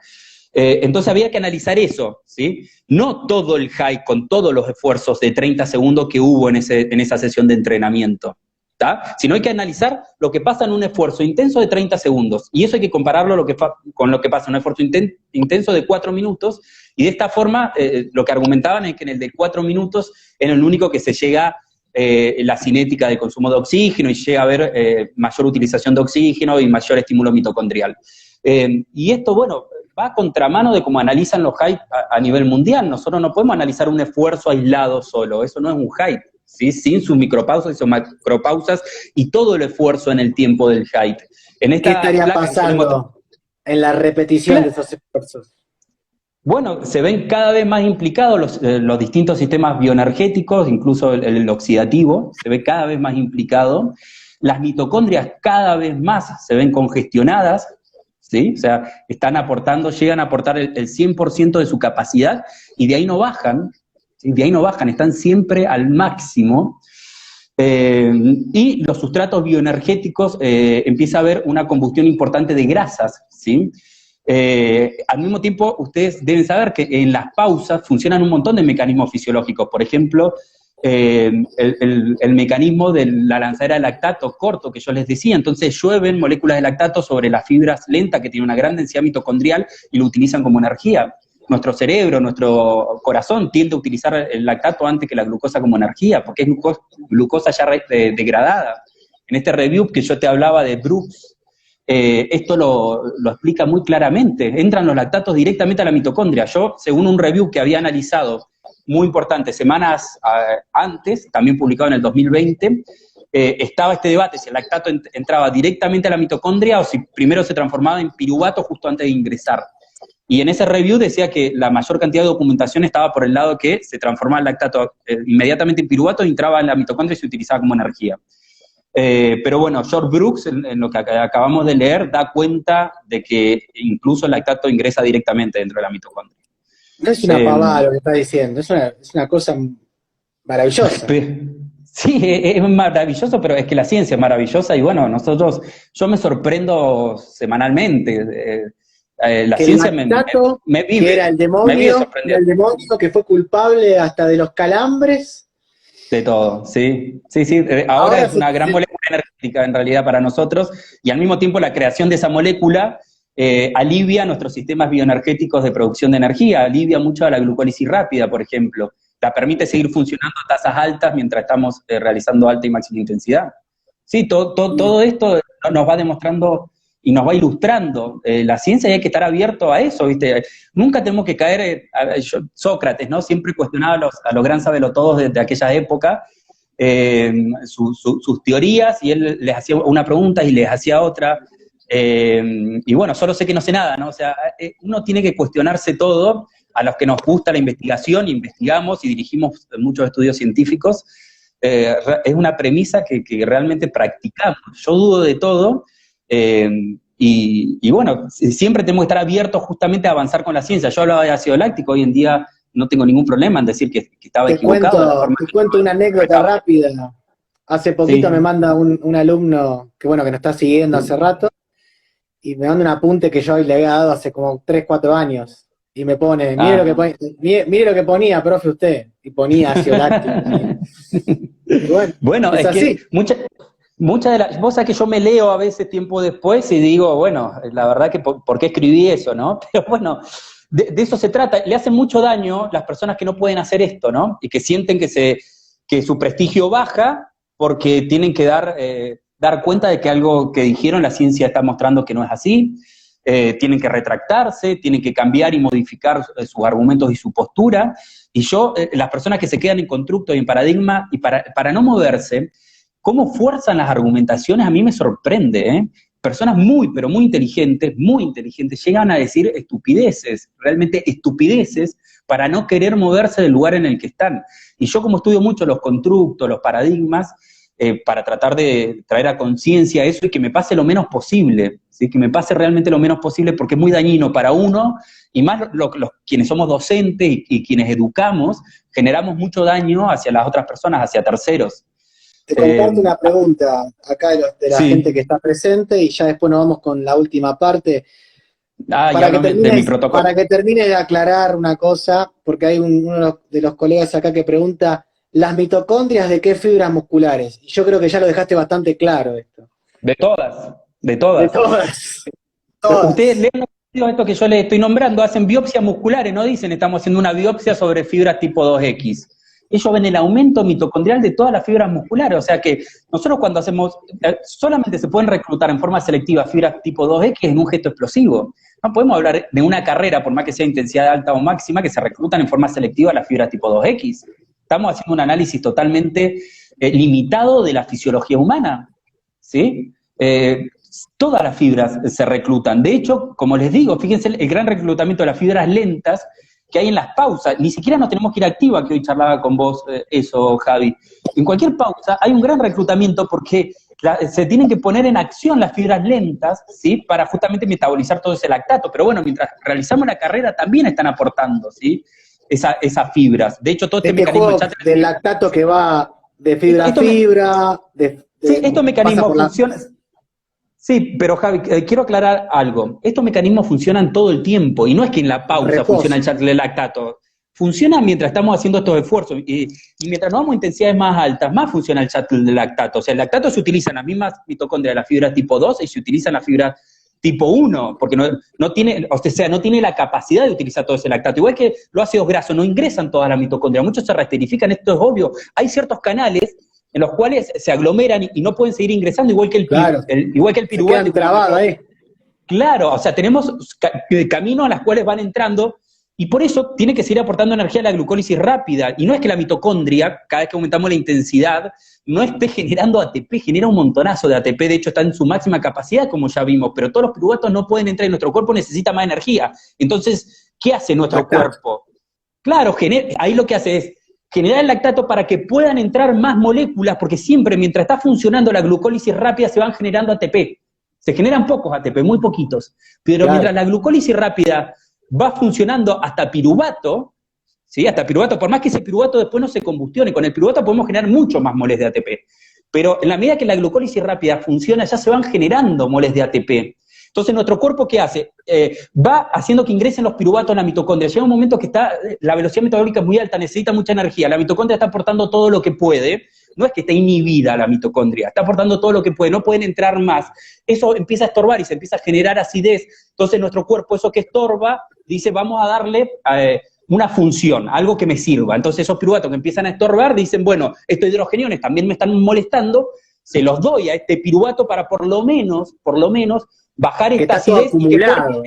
Entonces había que analizar eso, ¿sí? No todo el high con todos los esfuerzos de 30 segundos que hubo en esa sesión de entrenamiento, ¿tá? Sino hay que analizar lo que pasa en un esfuerzo intenso de 30 segundos, y eso hay que compararlo con lo que pasa en un esfuerzo intenso de 4 minutos, y de esta forma lo que argumentaban es que en el de 4 minutos era el único que se llega la cinética de consumo de oxígeno, y llega a haber mayor utilización de oxígeno y mayor estímulo mitocondrial. Y esto, bueno, va a contramano de cómo analizan los hype a nivel mundial. Nosotros no podemos analizar un esfuerzo aislado solo, eso no es un hype, ¿sí? Sin sus micropausas y sus macropausas y todo el esfuerzo en el tiempo del hype. ¿Qué estaría pasando en la repetición de esos esfuerzos? Bueno, se ven cada vez más implicados los distintos sistemas bioenergéticos, incluso el oxidativo, se ve cada vez más implicado. Las mitocondrias cada vez más se ven congestionadas, ¿sí? O sea, llegan a aportar el 100% de su capacidad y de ahí no bajan, ¿sí? De ahí no bajan, están siempre al máximo. Y los sustratos bioenergéticos, empieza a haber una combustión importante de grasas, ¿sí? Al mismo tiempo, ustedes deben saber que en las pausas funcionan un montón de mecanismos fisiológicos. Por ejemplo, el mecanismo de la lanzadera de lactato corto que yo les decía. Entonces llueven moléculas de lactato sobre las fibras lentas que tienen una gran densidad mitocondrial y lo utilizan como energía. Nuestro cerebro, nuestro corazón tiende a utilizar el lactato antes que la glucosa como energía, porque es glucosa ya degradada. En este review que yo te hablaba de Brooks, esto lo explica muy claramente. Entran los lactatos directamente a la mitocondria. Yo, según un review que había analizado, muy importante, semanas antes, también publicado en el 2020, estaba este debate, si el lactato entraba directamente a la mitocondria o si primero se transformaba en piruvato justo antes de ingresar. Y en ese review decía que la mayor cantidad de documentación estaba por el lado que se transformaba el lactato inmediatamente en piruvato, entraba en la mitocondria y se utilizaba como energía. Pero bueno, George Brooks, en lo que acabamos de leer, da cuenta de que incluso el lactato ingresa directamente dentro de la mitocondria. No es una pavada lo que está diciendo, es una cosa maravillosa. Sí, es maravilloso, pero es que la ciencia es maravillosa y bueno, yo me sorprendo semanalmente. La que ciencia me vive, que era el demonio, que fue culpable hasta de los calambres. De todo, sí. Ahora es una gran molécula energética en realidad para nosotros y al mismo tiempo la creación de esa molécula alivia nuestros sistemas bioenergéticos de producción de energía, alivia mucho a la glucólisis rápida, por ejemplo. La permite seguir funcionando a tasas altas mientras estamos realizando alta y máxima intensidad. Sí, todo esto nos va demostrando y nos va ilustrando la ciencia y hay que estar abierto a eso, ¿viste? Nunca tenemos que caer, Sócrates, ¿no? Siempre cuestionaba a los gran sabelotodos de aquella época, sus teorías, y él les hacía una pregunta y les hacía otra, y bueno, solo sé que no sé nada, ¿no? O sea, uno tiene que cuestionarse todo. A los que nos gusta la investigación, investigamos y dirigimos muchos estudios científicos, es una premisa que realmente practicamos. Yo dudo de todo, y bueno, siempre tenemos que estar abiertos justamente a avanzar con la ciencia. Yo hablaba de ácido láctico, hoy en día no tengo ningún problema en decir que estaba equivocado. Te cuento una anécdota rápida. Hace poquito me manda un alumno que nos está siguiendo hace rato, y me manda un apunte que yo le había dado hace como 3, 4 años. Y me pone, mire lo que ponía, profe, usted. Y ponía ácido láctico. Bueno, es así. Que muchas de las cosas que yo me leo a veces tiempo después y digo, bueno, la verdad que por qué escribí eso, ¿no? Pero bueno, de eso se trata. Le hace mucho daño las personas que no pueden hacer esto, ¿no? Y que sienten que su prestigio baja porque tienen que dar cuenta de que algo que dijeron la ciencia está mostrando que no es así. Tienen que retractarse, tienen que cambiar y modificar sus argumentos y su postura, y las personas que se quedan en constructo y en paradigma, y para no moverse, cómo fuerzan las argumentaciones, a mí me sorprende, ¿eh? Personas pero muy inteligentes, llegan a decir estupideces, realmente estupideces, para no querer moverse del lugar en el que están. Y yo, como estudio mucho los constructos, los paradigmas, para tratar de traer a conciencia eso y que me pase lo menos posible, ¿sí? Que me pase realmente lo menos posible, porque es muy dañino para uno, y más quienes somos docentes y quienes educamos, generamos mucho daño hacia las otras personas, hacia terceros. Te comparto una pregunta acá de la gente que está presente, y ya después nos vamos con la última parte. Para que termine de aclarar una cosa, porque hay uno de los colegas acá que pregunta, ¿las mitocondrias de qué fibras musculares? Y yo creo que ya lo dejaste bastante claro esto. De todas. Ustedes leen esto que yo les estoy nombrando, hacen biopsias musculares, no dicen estamos haciendo una biopsia sobre fibras tipo 2X. ellos ven el aumento mitocondrial de todas las fibras musculares, o sea que nosotros cuando hacemos, solamente se pueden reclutar en forma selectiva fibras tipo 2X en un gesto explosivo. No podemos hablar de una carrera, por más que sea intensidad alta o máxima, que se reclutan en forma selectiva las fibras tipo 2X. Estamos haciendo un análisis totalmente limitado de la fisiología humana, ¿sí? Todas las fibras se reclutan. De hecho, como les digo, fíjense el gran reclutamiento de las fibras lentas que hay en las pausas. Ni siquiera nos tenemos que ir activa, que hoy charlaba con vos eso, Javi. En cualquier pausa hay un gran reclutamiento porque se tienen que poner en acción las fibras lentas, ¿sí? Para justamente metabolizar todo ese lactato. Pero bueno, mientras realizamos la carrera también están aportando, ¿sí? Esas fibras. De hecho, todo este mecanismo del lactato que va de fibra a fibra. Sí, estos mecanismos funcionan. Sí, pero Javi, quiero aclarar algo. Estos mecanismos funcionan todo el tiempo, y no es que en la pausa funciona el shuttle de lactato. Funciona mientras estamos haciendo estos esfuerzos, y mientras nos vamos a intensidades más altas, más funciona el shuttle de lactato. O sea, el lactato se utiliza en las mismas mitocondrias de la fibra tipo 2 y se utiliza en la fibra tipo 1, porque no tiene la capacidad de utilizar todo ese lactato. Igual que los ácidos grasos no ingresan todas las mitocondrias, muchos se resterifican, esto es obvio. Hay ciertos canales en los cuales se aglomeran y no pueden seguir ingresando, igual que el piruvato. Se quedan trabados ahí. Claro, o sea, tenemos caminos a los cuales van entrando, y por eso tiene que seguir aportando energía a la glucólisis rápida. Y no es que la mitocondria, cada vez que aumentamos la intensidad, no esté generando ATP, genera un montonazo de ATP, de hecho está en su máxima capacidad, como ya vimos, pero todos los piruvatos no pueden entrar, y nuestro cuerpo necesita más energía. Entonces, ¿qué hace nuestro cuerpo? Claro, ahí lo que hace es generar el lactato para que puedan entrar más moléculas, porque siempre mientras está funcionando la glucólisis rápida se van generando ATP. Se generan pocos ATP, muy poquitos, pero mientras la glucólisis rápida va funcionando hasta piruvato, ¿sí? Hasta piruvato, por más que ese piruvato después no se combustione, con el piruvato podemos generar mucho más moles de ATP. Pero en la medida que la glucólisis rápida funciona, ya se van generando moles de ATP. Entonces, ¿nuestro cuerpo qué hace? Va haciendo que ingresen los piruvatos en la mitocondria. Llega un momento que la velocidad metabólica es muy alta, necesita mucha energía. La mitocondria está aportando todo lo que puede. No es que esté inhibida la mitocondria, está aportando todo lo que puede, no pueden entrar más. Eso empieza a estorbar y se empieza a generar acidez. Entonces, nuestro cuerpo, eso que estorba, dice, vamos a darle una función, algo que me sirva. Entonces, esos piruvatos que empiezan a estorbar dicen, bueno, estos hidrogeniones también me están molestando, se los doy a este piruvato para por lo menos, bajar esta acidez. Acumulado.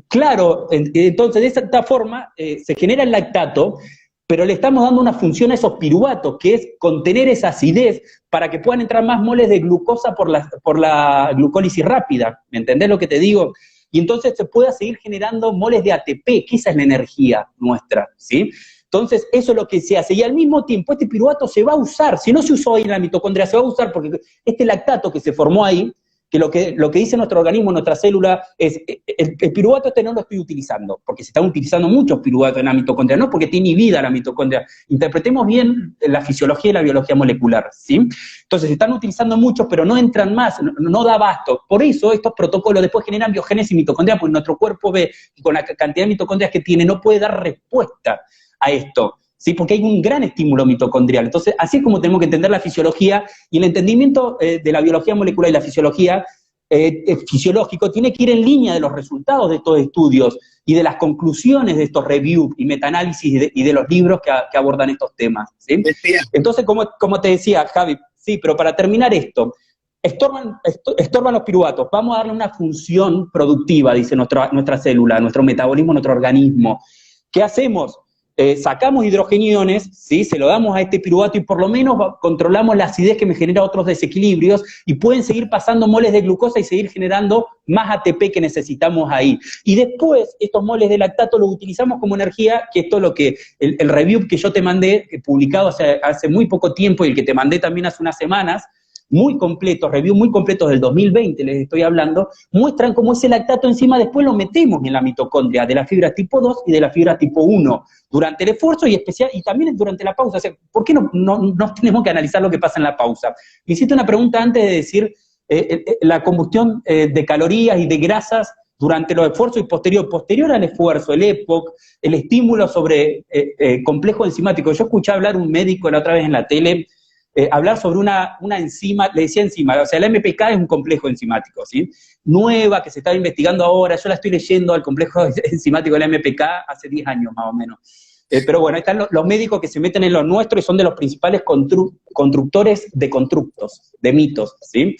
Claro, entonces de esta forma se genera el lactato, pero le estamos dando una función a esos piruvatos, que es contener esa acidez para que puedan entrar más moles de glucosa por la glucólisis rápida. ¿Me entendés lo que te digo? Y entonces se pueda seguir generando moles de ATP, que esa es la energía nuestra, ¿sí? Entonces, eso es lo que se hace. Y al mismo tiempo, este piruvato se va a usar. Si no se usó ahí en la mitocondria, se va a usar porque este lactato que se formó ahí, que lo que dice nuestro organismo, nuestra célula, es el piruvato no lo estoy utilizando, porque se están utilizando muchos piruvatos en la mitocondria, no porque tiene vida la mitocondria. Interpretemos bien la fisiología y la biología molecular, ¿sí? Entonces, se están utilizando muchos, pero no entran más, no da abasto. Por eso, estos protocolos después generan biogénesis mitocondrial, porque nuestro cuerpo ve que con la cantidad de mitocondrias que tiene, no puede dar respuesta a esto. ¿Sí? Porque hay un gran estímulo mitocondrial. Entonces, así es como tenemos que entender la fisiología, y el entendimiento de la biología molecular y la fisiología fisiológico tiene que ir en línea de los resultados de estos estudios y de las conclusiones de estos reviews y metaanálisis y de los libros que abordan estos temas. ¿Sí? Entonces, como te decía, Javi, sí, pero para terminar esto, estorban los piruvatos, vamos a darle una función productiva, dice nuestra célula, nuestro metabolismo, nuestro organismo. ¿Qué hacemos? Sacamos hidrogeniones, ¿sí? Se lo damos a este piruvato y por lo menos controlamos la acidez que me genera otros desequilibrios, y pueden seguir pasando moles de glucosa y seguir generando más ATP que necesitamos ahí. Y después estos moles de lactato los utilizamos como energía, que esto es lo que el review que yo te mandé, publicado hace muy poco tiempo, y el que te mandé también hace unas semanas, muy completos, reviews muy completos del 2020, les estoy hablando, muestran cómo ese lactato encima después lo metemos en la mitocondria de la fibra tipo 2 y de la fibra tipo 1, durante el esfuerzo y también durante la pausa. O sea, ¿por qué no tenemos que analizar lo que pasa en la pausa? Me hiciste una pregunta antes de decir la combustión de calorías y de grasas durante los esfuerzos y posterior al esfuerzo, el EPOC, el estímulo sobre complejo enzimático. Yo escuché hablar un médico la otra vez en la tele, hablar sobre una enzima, le decía enzima, o sea, la MPK es un complejo enzimático, ¿sí? Nueva, que se está investigando ahora, yo la estoy leyendo, el complejo enzimático de la MPK hace 10 años más o menos. Pero bueno, ahí están los médicos que se meten en lo nuestro y son de los principales constructores de constructos, de mitos, ¿sí?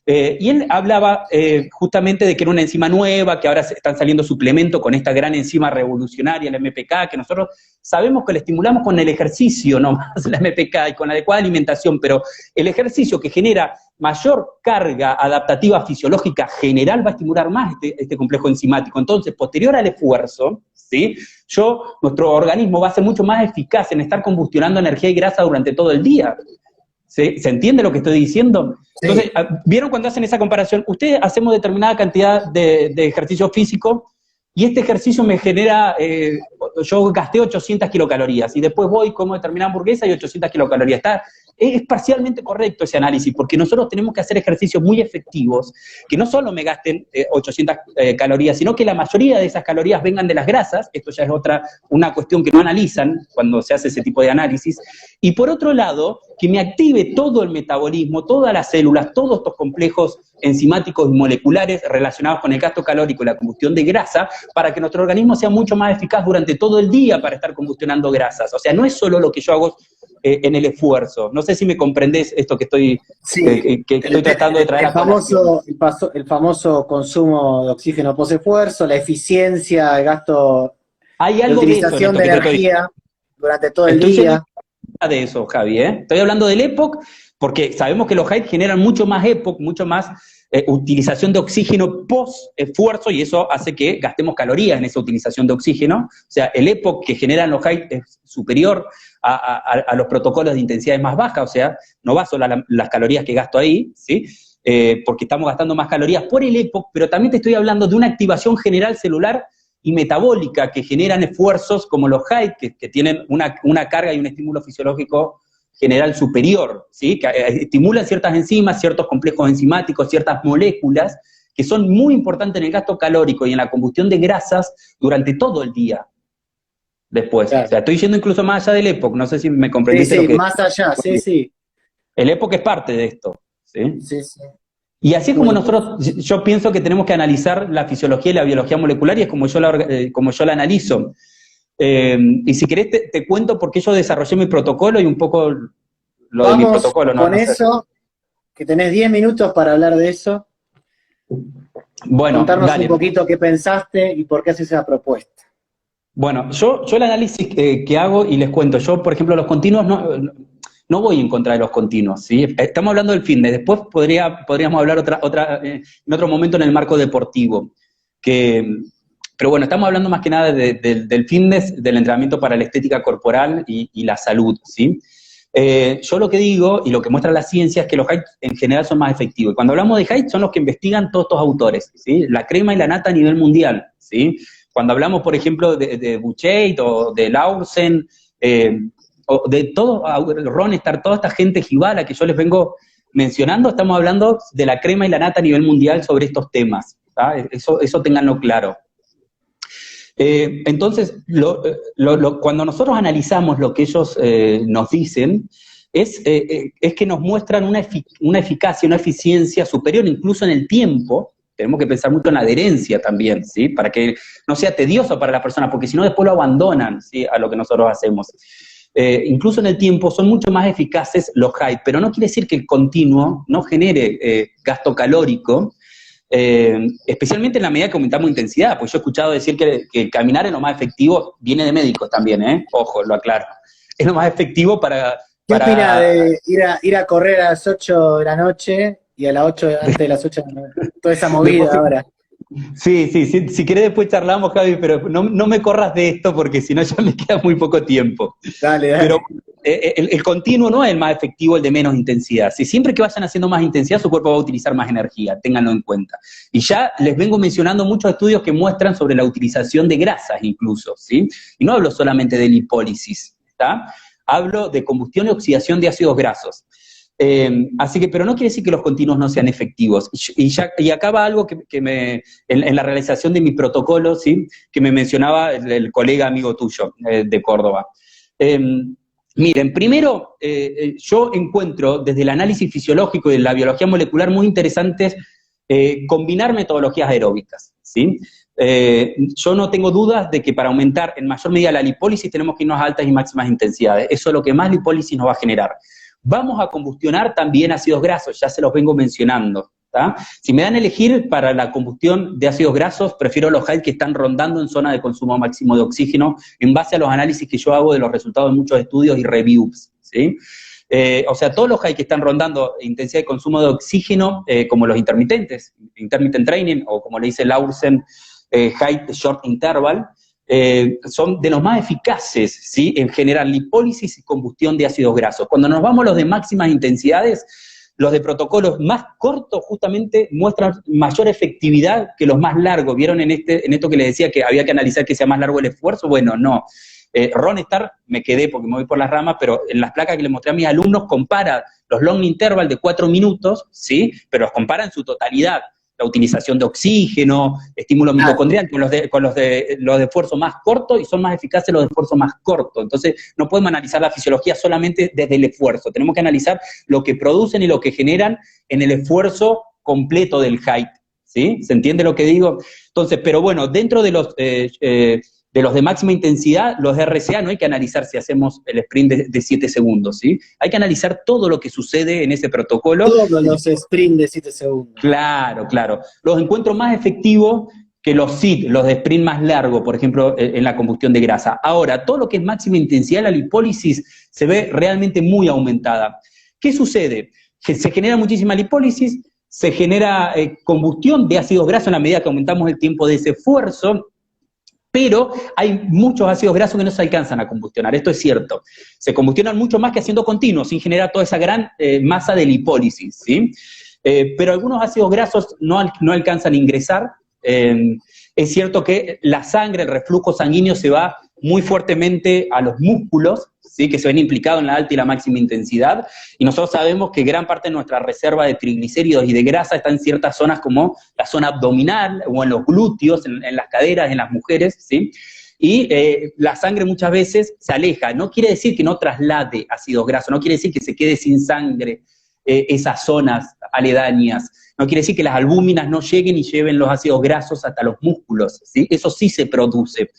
Y él hablaba justamente de que era una enzima nueva, que ahora están saliendo suplementos con esta gran enzima revolucionaria, la MPK, que nosotros sabemos que la estimulamos con el ejercicio nomás, la MPK, y con la adecuada alimentación, pero el ejercicio que genera mayor carga adaptativa fisiológica general va a estimular más este complejo enzimático. Entonces, posterior al esfuerzo, ¿sí? Nuestro organismo va a ser mucho más eficaz en estar combustionando energía y grasa durante todo el día. ¿Se entiende lo que estoy diciendo? Sí. Entonces, ¿vieron cuando hacen esa comparación? Ustedes hacemos determinada cantidad de ejercicio físico y este ejercicio me genera, yo gasté 800 kilocalorías y después voy como determinada hamburguesa y 800 kilocalorías. Es parcialmente correcto ese análisis, porque nosotros tenemos que hacer ejercicios muy efectivos, que no solo me gasten 800 calorías, sino que la mayoría de esas calorías vengan de las grasas. Esto ya es una cuestión que no analizan cuando se hace ese tipo de análisis. Y por otro lado, que me active todo el metabolismo, todas las células, todos estos complejos enzimáticos y moleculares relacionados con el gasto calórico y la combustión de grasa, para que nuestro organismo sea mucho más eficaz durante todo el día para estar combustionando grasas. O sea, no es solo lo que yo hago en el esfuerzo. No sé si me comprendés esto que estoy, Sí, que estoy tratando de traer a colación. El famoso consumo de oxígeno post-esfuerzo, la eficiencia, el gasto, Hay la algo de eso en utilización esto de que te estoy diciendo. energía durante todo el Estoy yendo día. de eso, Javi, ¿eh? Estoy hablando del EPOC porque sabemos que los HIIT generan mucho más EPOC, mucho más utilización de oxígeno post-esfuerzo, y eso hace que gastemos calorías en esa utilización de oxígeno. O sea, el EPOC que generan los HIIT es superior a los protocolos de intensidades más bajas, o sea, no va solo a las calorías que gasto ahí, ¿sí? Porque estamos gastando más calorías por el EPOC, pero también te estoy hablando de una activación general celular y metabólica que generan esfuerzos como los HIIT, que tienen una carga y un estímulo fisiológico general superior, ¿sí? Que estimulan ciertas enzimas, ciertos complejos enzimáticos, ciertas moléculas, que son muy importantes en el gasto calórico y en la combustión de grasas durante todo el día. Después, claro. O sea, estoy yendo incluso más allá del EPOC, no sé si me comprendiste sí, lo que... más allá, sí. El EPOC es parte de esto, ¿sí? Sí. Y así es como nosotros, yo pienso que tenemos que analizar la fisiología y la biología molecular, y es como yo la analizo. Y si querés te cuento por qué yo desarrollé mi protocolo y un poco lo de mi protocolo. Con eso, que tenés 10 minutos para hablar de eso. Bueno, contarnos dale. Un poquito qué pensaste y por qué haces esa propuesta. Bueno, yo el análisis que hago, y les cuento, yo por ejemplo los continuos no voy en contra de los continuos, ¿sí? Estamos hablando del fitness, después podríamos hablar en otro momento en el marco deportivo, pero bueno, estamos hablando más que nada del fitness, del entrenamiento para la estética corporal y la salud, ¿sí? Yo lo que digo, y lo que muestra la ciencia, es que los HIIT en general son más efectivos. Y cuando hablamos de HIIT son los que investigan todos estos autores, ¿sí? La crema y la nata a nivel mundial, ¿sí? Cuando hablamos, por ejemplo, de Buchheit o de Lausen, o de todo, Ronestar, toda esta gente jibala que yo les vengo mencionando, estamos hablando de la crema y la nata a nivel mundial sobre estos temas, ¿tá? Eso ténganlo claro. Entonces, cuando nosotros analizamos lo que ellos nos dicen, es que nos muestran una eficacia, una eficiencia superior incluso en el tiempo. Tenemos que pensar mucho en la adherencia también, ¿sí? Para que no sea tedioso para la persona, porque si no después lo abandonan, ¿sí? A lo que nosotros hacemos. Incluso en el tiempo son mucho más eficaces los HIIT, pero no quiere decir que el continuo no genere gasto calórico, especialmente en la medida que aumentamos intensidad, pues yo he escuchado decir que caminar es lo más efectivo, viene de médicos también, ojo, lo aclaro, es lo más efectivo para... ¿Qué opina de ir a correr a las 8 de la noche y a las 8, antes de las 8 de la noche? Toda esa movida después, ahora. Sí, si querés después charlamos, Javi, pero no me corras de esto porque si no ya me queda muy poco tiempo. Dale. Pero el continuo no es el más efectivo, el de menos intensidad. Si siempre que vayan haciendo más intensidad, su cuerpo va a utilizar más energía, ténganlo en cuenta. Y ya les vengo mencionando muchos estudios que muestran sobre la utilización de grasas incluso, ¿sí? Y no hablo solamente de lipólisis, ¿está? Hablo de combustión y oxidación de ácidos grasos. Así que, pero no quiere decir que los continuos no sean efectivos. Y acá va algo que en la realización de mi protocolo, ¿sí? Que me mencionaba el colega amigo tuyo de Córdoba. Miren, primero, yo encuentro desde el análisis fisiológico y de la biología molecular muy interesantes combinar metodologías aeróbicas, ¿sí? yo no tengo dudas de que para aumentar en mayor medida la lipólisis tenemos que irnos a altas y máximas intensidades. Eso es lo que más lipólisis nos va a generar. Vamos a combustionar también ácidos grasos, ya se los vengo mencionando. ¿Tá? Si me dan a elegir para la combustión de ácidos grasos, prefiero los HAID que están rondando en zona de consumo máximo de oxígeno en base a los análisis que yo hago de los resultados de muchos estudios y reviews, ¿sí? O sea, todos los HAID que están rondando intensidad de consumo de oxígeno, como los intermitentes, intermittent training, o como le dice Laursen, HAID short interval, son de los más eficaces, ¿sí? En generar lipólisis y combustión de ácidos grasos. Cuando nos vamos a los de máximas intensidades, los de protocolos más cortos justamente muestran mayor efectividad que los más largos. ¿Vieron en esto que les decía que había que analizar que sea más largo el esfuerzo? Bueno, no. Ron Starr, me quedé porque me voy por las ramas, pero en las placas que les mostré a mis alumnos compara los long interval de 4 minutos, ¿sí? Pero los compara en su totalidad. La utilización de oxígeno, estímulo mitocondrial, con los de esfuerzo más corto, y son más eficaces los de esfuerzo más corto. Entonces, no podemos analizar la fisiología solamente desde el esfuerzo, tenemos que analizar lo que producen y lo que generan en el esfuerzo completo del HAIT, ¿sí? ¿Se entiende lo que digo? Entonces, pero bueno, dentro de los de máxima intensidad, los de RCA no hay que analizar si hacemos el sprint de 7 segundos, ¿sí? Hay que analizar todo lo que sucede en ese protocolo. Todos los sprint de 7 segundos. Claro, claro. Los encuentro más efectivos que los SID, los de sprint más largo, por ejemplo, en la combustión de grasa. Ahora, todo lo que es máxima intensidad, la lipólisis se ve realmente muy aumentada. ¿Qué sucede? Que se genera muchísima lipólisis, se genera combustión de ácidos grasos en la medida que aumentamos el tiempo de ese esfuerzo, pero hay muchos ácidos grasos que no se alcanzan a combustionar, esto es cierto. Se combustionan mucho más que haciendo continuo, sin generar toda esa gran masa de lipólisis, ¿sí? Pero algunos ácidos grasos no alcanzan a ingresar. Es cierto que la sangre, el reflujo sanguíneo se va muy fuertemente a los músculos, ¿sí? Que se ven implicados en la alta y la máxima intensidad, y nosotros sabemos que gran parte de nuestra reserva de triglicéridos y de grasa está en ciertas zonas como la zona abdominal, o en los glúteos, en las caderas, en las mujeres, ¿sí? Y la sangre muchas veces se aleja. No quiere decir que no traslade ácidos grasos, no quiere decir que se quede sin sangre esas zonas aledañas, no quiere decir que las albúminas no lleguen y lleven los ácidos grasos hasta los músculos, ¿sí? Eso sí se produce.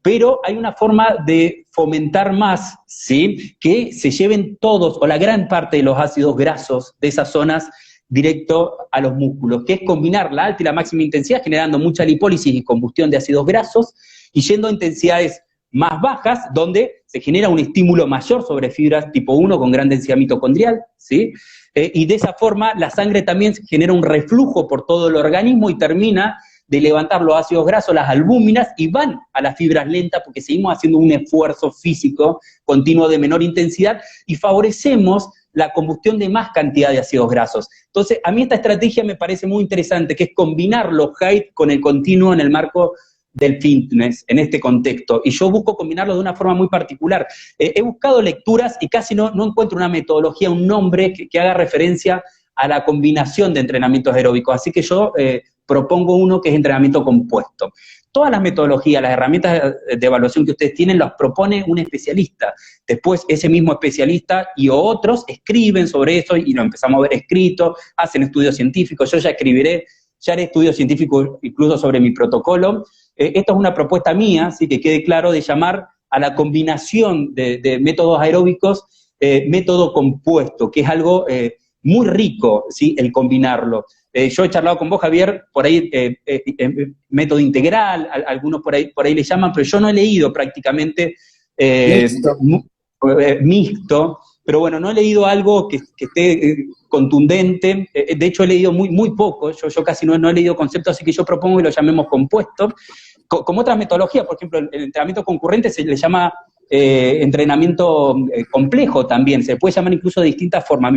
Pero hay una forma de fomentar más, ¿sí? Que se lleven todos o la gran parte de los ácidos grasos de esas zonas directo a los músculos, que es combinar la alta y la máxima intensidad, generando mucha lipólisis y combustión de ácidos grasos, y yendo a intensidades más bajas, donde se genera un estímulo mayor sobre fibras tipo 1 con gran densidad mitocondrial, ¿sí? Y de esa forma la sangre también genera un reflujo por todo el organismo y termina de levantar los ácidos grasos, las albúminas, y van a las fibras lentas porque seguimos haciendo un esfuerzo físico continuo de menor intensidad y favorecemos la combustión de más cantidad de ácidos grasos. Entonces, a mí esta estrategia me parece muy interesante, que es combinar los HAIT con el continuo en el marco del fitness, en este contexto, y yo busco combinarlo de una forma muy particular. He buscado lecturas y casi no encuentro una metodología, un nombre que haga referencia a la combinación de entrenamientos aeróbicos, así que yo propongo uno que es entrenamiento compuesto. Todas las metodologías, las herramientas de evaluación que ustedes tienen, las propone un especialista. Después ese mismo especialista y otros escriben sobre eso y lo empezamos a ver escrito, hacen estudios científicos. Yo ya haré estudios científicos incluso sobre mi protocolo. Esto es una propuesta mía, así que quede claro, de llamar a la combinación de métodos aeróbicos método compuesto, que es algo muy rico, ¿sí? El combinarlo. Yo he charlado con vos, Javier, por ahí método integral, algunos por ahí le llaman, pero yo no he leído prácticamente mixto, pero bueno, no he leído algo que esté contundente. De hecho he leído muy poco, yo casi no he leído conceptos, así que yo propongo que lo llamemos compuesto. Como otras metodologías, por ejemplo, el entrenamiento concurrente se le llama entrenamiento complejo también, se puede llamar incluso de distintas formas.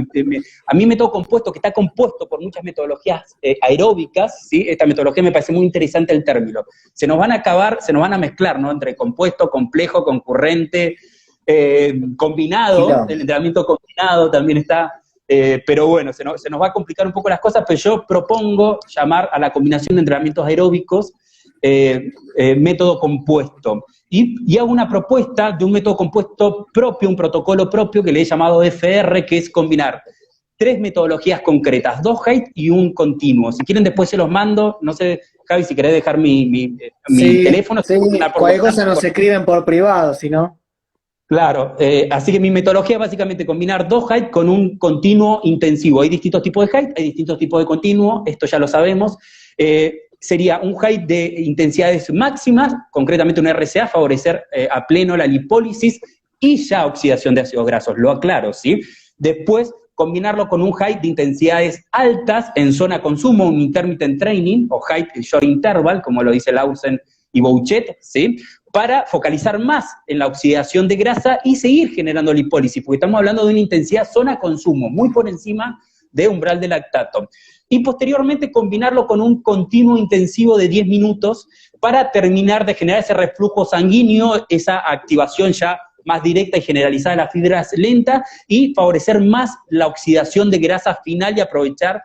A mí método compuesto, que está compuesto por muchas metodologías aeróbicas, ¿sí? Esta metodología me parece muy interesante el término. Se nos van a mezclar, ¿no? Entre compuesto, complejo, concurrente, combinado, claro. El entrenamiento combinado también está, pero bueno, se nos va a complicar un poco las cosas, pero yo propongo llamar a la combinación de entrenamientos aeróbicos método compuesto. Y hago una propuesta de un método compuesto propio, un protocolo propio que le he llamado FR, que es combinar 3 metodologías concretas, 2 height y un continuo. Si quieren después se los mando, no sé, Javi, si querés dejar mi Sí, teléfono. sí, cualquier cosa nos escriben por privado, si no. Claro, así que mi metodología es básicamente combinar 2 height con un continuo intensivo. Hay distintos tipos de height, hay distintos tipos de continuo, esto ya lo sabemos. Sería un height de intensidades máximas, concretamente un RCA, favorecer a pleno la lipólisis y ya oxidación de ácidos grasos, lo aclaro, ¿sí? Después, combinarlo con un height de intensidades altas en zona consumo, un intermittent training, o height short interval, como lo dice Lausen y Bouchet, ¿sí? Para focalizar más en la oxidación de grasa y seguir generando lipólisis, porque estamos hablando de una intensidad zona consumo, muy por encima de umbral de lactato. Y posteriormente combinarlo con un continuo intensivo de 10 minutos para terminar de generar ese reflujo sanguíneo, esa activación ya más directa y generalizada de las fibras lentas y favorecer más la oxidación de grasa final y aprovechar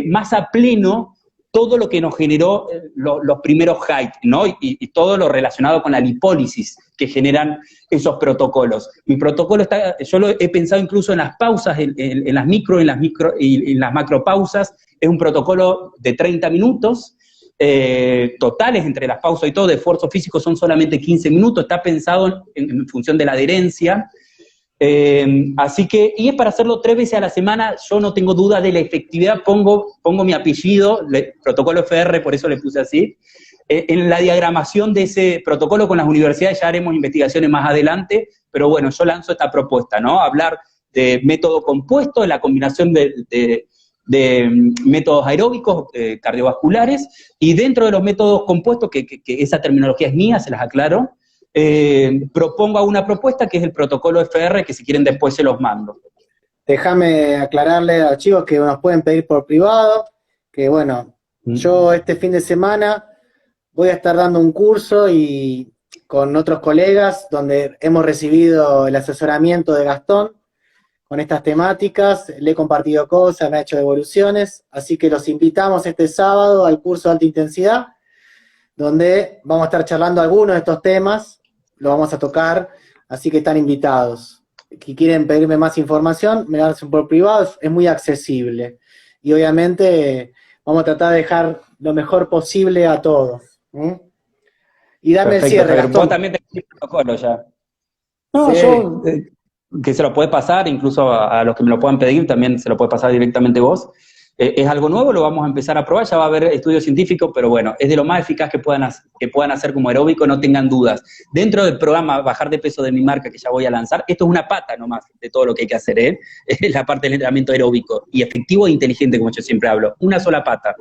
más a pleno todo lo que nos generó los primeros height, ¿no? Y todo lo relacionado con la lipólisis que generan esos protocolos. Mi protocolo está, yo lo he pensado incluso en las pausas, en las micro y en las macropausas. Es un protocolo de 30 minutos, totales entre las pausas y todo, de esfuerzo físico son solamente 15 minutos, está pensado en función de la adherencia. Así que, y es para hacerlo 3 veces a la semana, yo no tengo duda de la efectividad, pongo mi apellido, protocolo FR, por eso le puse así. En la diagramación de ese protocolo con las universidades ya haremos investigaciones más adelante, pero bueno, yo lanzo esta propuesta, ¿no? Hablar de método compuesto, de la combinación de métodos aeróbicos, cardiovasculares, y dentro de los métodos compuestos, que esa terminología es mía, se las aclaro, propongo una propuesta que es el protocolo FR, que si quieren después se los mando. Déjame aclararle a los chicos que nos pueden pedir por privado, que bueno, yo este fin de semana voy a estar dando un curso y con otros colegas donde hemos recibido el asesoramiento de Gastón con estas temáticas, le he compartido cosas, me ha hecho devoluciones, así que los invitamos este sábado al curso de alta intensidad, donde vamos a estar charlando algunos de estos temas, lo vamos a tocar, así que están invitados. Si quieren pedirme más información, me la hacen por privado, es muy accesible. Y obviamente vamos a tratar de dejar lo mejor posible a todos. Y dame el cierre, Gastón. Vos también tenés el protocolo ya. No, Sí. yo, que se lo puede pasar, incluso a los que me lo puedan pedir, también se lo puede pasar directamente vos. Es algo nuevo, lo vamos a empezar a probar, ya va a haber estudios científicos, pero bueno, es de lo más eficaz que puedan hacer como aeróbico, no tengan dudas. Dentro del programa Bajar de Peso de mi marca, que ya voy a lanzar, esto es una pata nomás de todo lo que hay que hacer, es la parte del entrenamiento aeróbico, y efectivo e inteligente, como yo siempre hablo, una sola pata.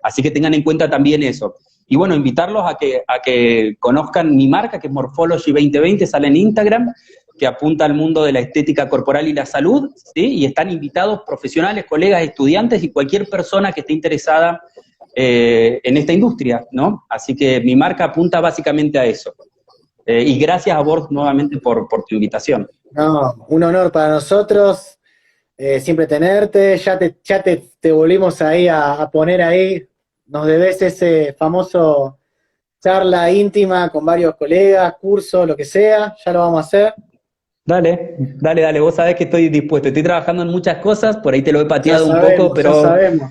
Así que tengan en cuenta también eso. Y bueno, invitarlos a que conozcan mi marca, que es Morphology 2020, sale en Instagram, que apunta al mundo de la estética corporal y la salud, ¿sí? Y están invitados profesionales, colegas, estudiantes y cualquier persona que esté interesada en esta industria, ¿no? Así que mi marca apunta básicamente a eso. Y gracias a vos nuevamente por tu invitación. No, un honor para nosotros, siempre tenerte, ya te volvimos ahí a poner ahí, nos debes ese famoso charla íntima con varios colegas, curso, lo que sea, ya lo vamos a hacer. Dale, vos sabés que estoy dispuesto, estoy trabajando en muchas cosas, por ahí te lo he pateado un poco, Ya sabemos.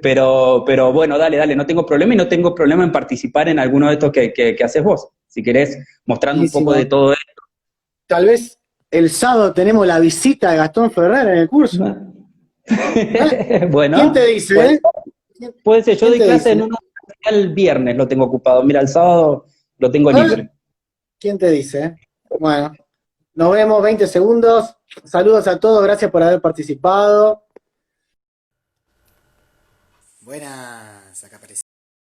pero bueno, dale, no tengo problema y no tengo problema en participar en alguno de estos que haces vos, si querés, mostrando un poco de todo esto. Tal vez el sábado tenemos la visita de Gastón Ferrer en el curso. Bueno. ¿Quién te dice, Puede ser, yo doy clase en el viernes, lo tengo ocupado, mira, el sábado lo tengo libre. ¿Quién te dice? Bueno. Nos vemos, 20 segundos. Saludos a todos, gracias por haber participado. Buenas, acá aparece.